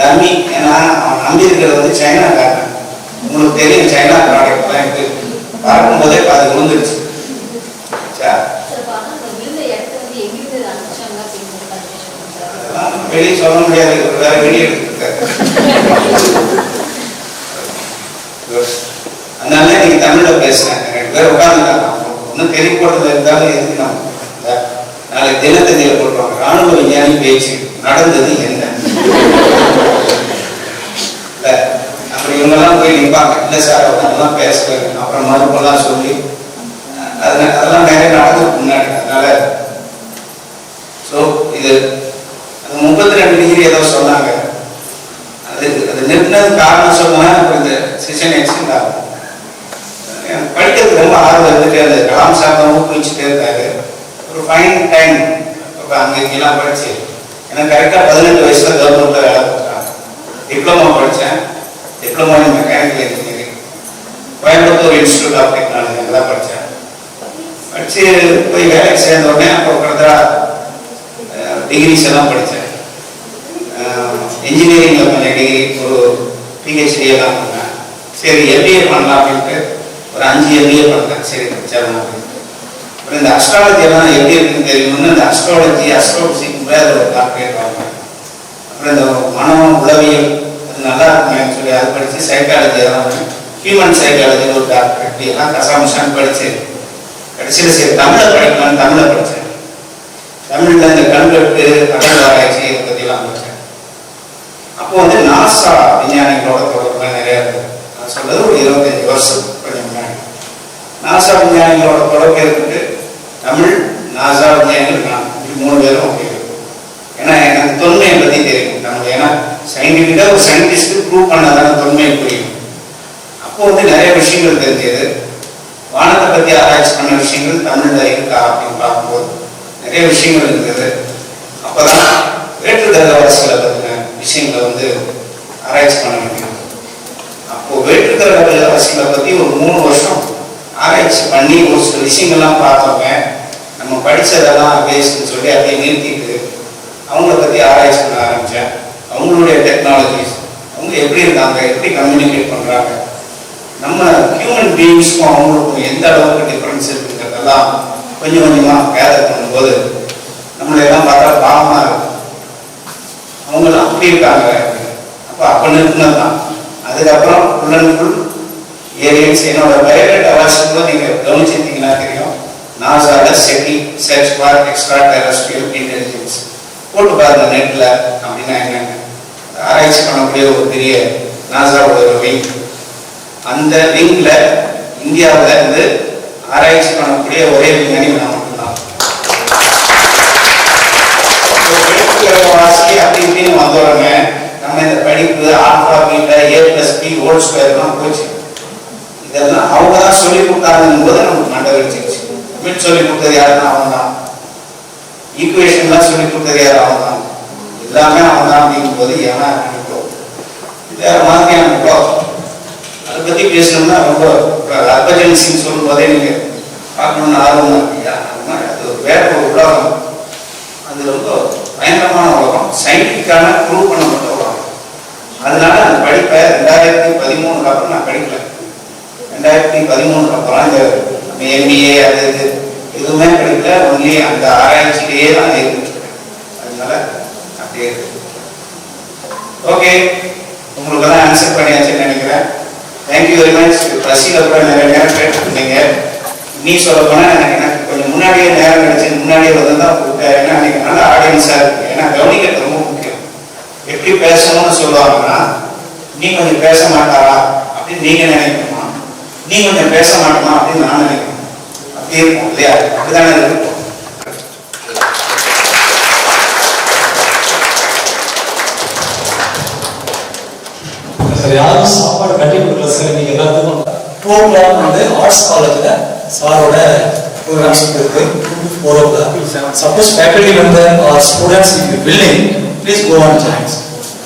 டம்மி. ஏன்னா அவன் நம்பி இருக்கிறது வந்து சைனா காரணம். உங்களுக்கு தெரியும், சைனா ப்ராடக்ட் தான் இருக்குது. பார்க்கும்போதே அது விழுந்துருச்சு. அதெல்லாம் வெளியே சொல்ல முடியாது, வேற வெளியே எடுத்துருக்காரு. அதனால நீங்க தமிழ்ல பேசுறேன், 2 பேர் உட்காந்துட்டாங்க. ஒன்றும் தெரிய போடுறது இருந்தாலும் எதுக்கு நம்ம நாளைக்கு தினத்தந்தியில் போட்டுருவாங்க, ராணுவ விஞ்ஞானி பேச்சு நடந்தது என்ன. அப்படி இவங்கெல்லாம் போய் நிற்பாங்க, இல்லை சார் அவங்கெல்லாம் பேசுறாங்க, அப்புறம் மறுப்பெல்லாம் சொல்லி அதெல்லாம் நிறைய நடந்ததுக்கு முன்னாடி. அதனால ஸோ இது அது 32 டிகிரி ஏதோ சொன்னாங்க, அது நிறுத்தினது காரணம் சொன்னா இந்த செஷன் எக்ஸ்டெண்ட் ஆகும். படிக்கிறதுக்கு ரொம்ப ஆர்வம் இருந்துட்டு அந்த கலாம் சார் தான் ஊக்குவிச்சுட்டே இருக்காரு. ஒரு ஃபைன் டைம் அங்கே இங்கெல்லாம் படிச்சு எனக்கு கரெக்டாக 18 வயசுல கவர்மெண்ட்டில் வேலை கொடுத்தாங்க. டிப்ளமோ படித்தேன், diploma in mechanical engineering, Coimbatore institute of technology அங்கெல்லாம் படித்தேன். படித்து போய் வேலைக்கு சேர்ந்த உடனே அப்போ கரெக்டாக டிகிரிஸ் எல்லாம் படித்தேன். இன்ஜினியரிங்கில் கொஞ்சம் டிகிரி, ஒரு பிஹெச்டி எல்லாம் பண்ணேன். சரி எம்பிஏ பண்ணலாம் அப்படின்ட்டு ஒரு 5 எம்பிஏ பண்ணேன். சரி படித்தேன். அப்புறம் இந்த அஸ்ட்ராலஜி எல்லாம் எப்படி இருக்குன்னு தெரியணும்னு இந்த அஸ்ட்ராலஜி அஸ்ட்ரோபிசிக் வேறு ஒரு டாக்டரேட் வாங்கினேன். அப்புறம் இந்த மனம் உளவியல் அது நல்லா இருக்குமேன்னு சொல்லி அது படித்து சைக்காலஜி எல்லாம் ஹியூமன் சைக்காலஜி ஒரு டாக்டரேட் எல்லாம் கசாமிஷான்னு படித்து கடைசியில் சரி தமிழை படிக்கலாம்னு தமிழை படித்தேன். தமிழில் இந்த கல்வெட்டு அகழ் ஆராய்ச்சி இதை பற்றிலாம் படித்தேன். அப்போ வந்து நாசா விஞ்ஞானிகளோட தொடர்புலாம் நிறையா இருக்குது. நான் சொல்றது ஒரு 25 வருஷம் கொஞ்சம் முன்னாடி. நாசா விஞ்ஞானிகளோட தொடர்பு இருக்குது. தமிழ் நாசா விஞ்ஞானிகள் நான் இப்படி 3 பேரும் அப்படி இருக்கும். ஏன்னா எனக்கு தொன்மையை பற்றி தெரியும் தமிழ். ஏன்னா சயின்டிஃபிக்காக ஒரு சயின்டிஸ்ட்டு ப்ரூவ் பண்ணாதான தொன்மையை புரியும். அப்போ வந்து நிறைய விஷயங்கள் தெரிஞ்சது. வானத்தை பற்றி ஆராய்ச்சி பண்ண விஷயங்கள் தமிழில் இருக்கா அப்படின்னு பார்க்கும்போது நிறைய விஷயங்கள் இருந்தது. அப்போ தான் வேற்றுக்கிரகவாசிகளை பற்றின விஷயங்களை வந்து ஆராய்ச்சி பண்ண முடியும். அப்போது வேற்றுக்கிரகவாசிகளை பற்றி ஒரு 3 வருஷம் ஆராய்ச்சி பண்ணி ஒரு சில விஷயங்கள்லாம் பார்த்தவங்க நம்ம படித்ததெல்லாம் வேஸ்ட்னு சொல்லி அப்படியே நிறுத்திட்டு அவங்கள பற்றி ஆராய்ச்சி பண்ண ஆரம்பித்தேன். அவங்களுடைய டெக்னாலஜிஸ், அவங்க எப்படி இருக்காங்க, எப்படி கம்யூனிகேட் பண்ணுறாங்க, நம்ம ஹியூமன் பீயிங்ஸ்க்கும் அவங்களுக்கும் எந்த அளவுக்கு டிஃப்ரென்ஸ் இருக்குங்கிறதெல்லாம் கொஞ்சம் கொஞ்சமாக கேதர் பண்ணும்போது நம்மளையெல்லாம் பார்த்தா பாவமாக இருக்கும். அவங்களாம் அப்படி இருக்காங்க. அப்போ நிறுத்தினது தான். அதுக்கப்புறம் ஃபுல் அண்ட் ஃபுல் ஏலியன்ஸ். என்னோட பயோடேட்டா வாசிக்கும்போது நீங்கள் கவனிச்சிருந்தீங்கன்னா தெரியும். நாசாவில் SETI search for extraterrestrial intelligence போட்டு பாருங்க நெட்டில். அப்படின்னா என்னென்ன ஆராய்ச்சி பண்ணக்கூடிய ஒரு பெரிய நாசாவோட ஒரு விங். அந்த விங்ல இந்தியாவில் இருந்து ஆராய்ச்சி பண்ணக்கூடிய ஒரே விஞ்ஞானி நான் மட்டும்தான். வாசி அப்படி இப்படின்னு வந்தோடனே நம்ம இந்த படிப்பு ஆல்பா பீட்டா A+B ஹோல் ஸ்கொயர்லாம் போச்சு. இதெல்லாம் அவங்க தான் சொல்லி கொடுத்தாங்கன்னு போது நமக்கு மண்டை வச்சிருச்சு. மிட் சொல்லி கொடுத்தது யாருன்னா அவன் தான். ஈக்குவேஷன்லாம் சொல்லி கொடுத்தது யார்? அவன் தான். எல்லாமே அவன் தான் அப்படிங்கும் போது ஏன்னா வேற மாதிரியான அதை பற்றி பேசணும்னா ரொம்ப அர்பஜென்சின்னு சொல்லும் போதே நீங்கள் பார்க்கணும்னு ஆர்வம் இல்லையா? அது வேற ஒரு உலகம். அது ரொம்ப பயங்கரமான உலகம். சயின்டிஃபிக்கான ப்ரூவ் பண்ணப்பட்ட உலகம். அதனால அந்த படிப்பை 2013 அப்புறம் நான் படிக்கல. 2013 அப்புறம் இந்த MBA அது இது எதுவுமே படிக்கல. ஒன்லி அந்த ஆராய்ச்சியிலேயே தான் இருக்கு. அதனால அப்படியே இருக்கு. ஓகே, உங்களுக்கெல்லாம் ஆன்சர் பண்ணியாச்சுன்னு நினைக்கிறேன். Thank you very much. பசியில் கூட நிறைய நேரம் கேட்டுருந்தீங்க. நீ சொல்ல போனால் எனக்கு கொஞ்சம் முன்னாடியே நேரம் கிடைச்சி முன்னாடியே வந்து தான் கொடுத்தேன். ஏன்னா அன்றைக்கி நல்ல ஆடியன்ஸாக இருக்கு. ஏன்னா கவனிக்கிறது ரொம்ப முக்கியம். எப்படி பேசணும்னு சொல்லுவாங்கன்னா, நீ கொஞ்சம் பேச மாட்டாரா அப்படின்னு நீங்கள் நினைக்கணுமா, நீ கொஞ்சம் பேச மாட்டோமா அப்படின்னு நான் நினைக்கணும். அப்படி இருக்கும் இல்லையா? அப்படிதானே இருக்கும். சார் யாரும் சாப்பாடு கட்டி கொடுக்கல சார். நீங்கள் எல்லாத்துக்கும் 2 o'clock வந்து ஆர்ட்ஸ் காலேஜில் சாரோட ப்ரோக்ராம்ஸ் இருக்கு. 4 o'clock. சப்போஸ் ஃபேக்கல்டி வந்து or students in building please go on joins.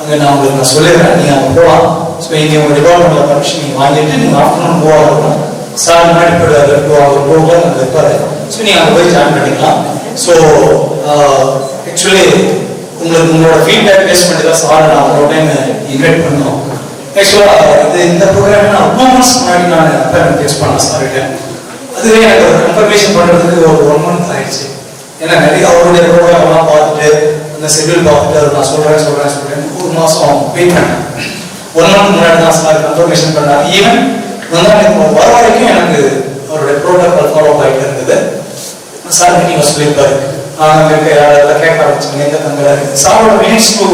அங்கே நான் உங்களுக்கு நான் சொல்லிடுறேன், நீங்கள் அங்கே போகலாம். ஸோ இங்கே உங்கள் டிபார்ட்மெண்ட்டில் பர்மிஷன் நீங்கள் வாங்கிட்டு நீங்கள் ஆஃப்டர்நூன் போகலாம். சார் முன்னாடி போய்ட்டு 2 hours அங்கே இருப்பார். ஸோ நீங்கள் அங்கே போய் ஜாயின் பண்ணிக்கலாம். ஸோ ஆக்சுவலி உங்களுக்கு உங்களோட ஃபீட்பேக் பேஸ் பண்ணி தான் சார் நான் ஒரு டைம் இன்வைட் பண்ணோம். ஆக்சுவலாக இந்த ப்ரோக்ராம் நான் 2 months முன்னாடி நான் அப்பாயின்மெண்ட் பேஸ் பண்ணேன் சார்கிட்ட. அதுவே எனக்கு ஒரு கன்ஃபர்மேஷன் பண்ணுறதுக்கு ஒரு 1 month ஆயிடுச்சு. ஏன்னா நிறைய அவருடைய ப்ரோக்ராம்லாம் பார்த்துட்டு அந்த ஷெட்யூல் பார்த்துட்டு அதை நான் சொல்கிறேன் 1 மாதம் வெயிட் பண்ணேன். 1 month முன்னாடி தான் சார் கன்ஃபர்மேஷன் பண்ணார். ஈவன் வர வரைக்கும் எனக்கு அவருடைய ப்ரோட்டோகால் ஃபாலோ ஆகிட்டு இருந்தது. சார் மீட்டிங் சொல்லியிருப்பாரு. அதெல்லாம் கேட்க ஆரம்பிச்சுங்க. எங்கே தங்குறாரு சாரோட minutes to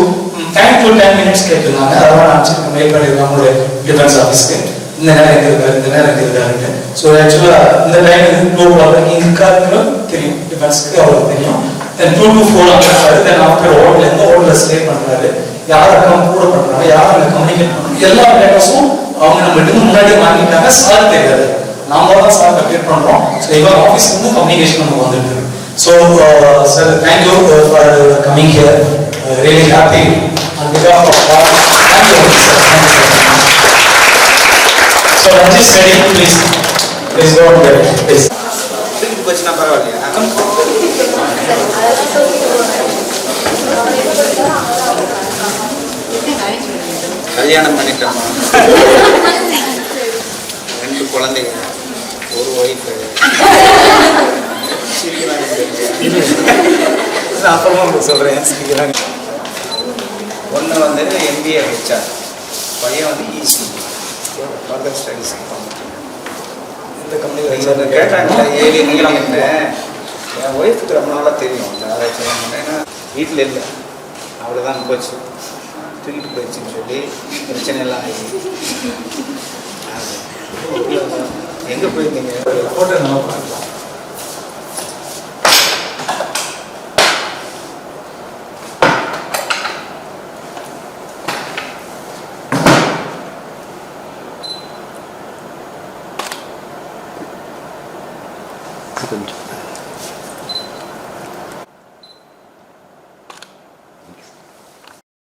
time to 10 minutes கேட்டுருந்தாங்க. அதெல்லாம் நான் மெயில் பண்ணியிருக்கேன் அவங்களுடைய டிஃபென்ஸ் ஆஃபீஸ்க்கு. இந்த நேரம் எங்கே இருக்காரு, இந்த நேரம் எங்கே இருக்காருன்னு. ஸோ ஆக்சுவலாக இந்த டைம் 2 o'clock இங்கே இருக்காருன்னு தெரியும், டிஃபென்ஸுக்கு அவருக்கு தெரியும். தென் 2 to 4 இருக்காரு. தென் ஆஃப்டர் ஓட்டில் எந்த ஓட்டில் ஸ்டே பண்ணுறாரு, யார் அக்கௌண்ட் கூட பண்ணுறாங்க, யார் அங்கே கம்யூனிகேட் பண்ணுறாங்க, எல்லா டேட்டாஸும் அவங்க நம்மகிட்ட முன்னாடியே வாங்கிட்டாங்க. சார் தெரியாது, நாம தான் சார் கம்ப்ளீட் பண்ணுறோம். ஸோ இவங்க ஆஃபீஸ்க்கு வந்து கம்யூனிகேஷன் நமக்கு வந்துட்டு இருக்கு. So sir thank you for coming here. Really happy on behalf of all. Thank you, sir. Thank you, sir. So, Ranjit Seti, please go ahead, please. வச்சுனா பரவாயில்லையா? கல்யாணம் பண்ணிட்டோம். 2 குழந்தைங்க, 1 ஒய்ஃப். அப்புறமா சொல்றேன். ஒன்று வந்து MBA HR, பையன் வந்து EC ஃபர்தர் ஸ்டடீஸ். மற்ற கம்பெனி இவங்க கேட்டாங்க ஏழு நீளம் என்ன என் ஒய்ஃபுக்கு ரொம்ப நாளாக தெரியும் அந்த ஆராய்ச்சி ஏன்னா வீட்டில் இல்லை அவ்வளோதான் போச்சு தூக்கிட்டு போயிடுச்சுன்னு சொல்லி பிரச்சனை எல்லாம் ஆகி எங்கே போயிருந்தீங்க ஃபோட்டோ நம்ம பார்க்கலாம். கொஞ்சம்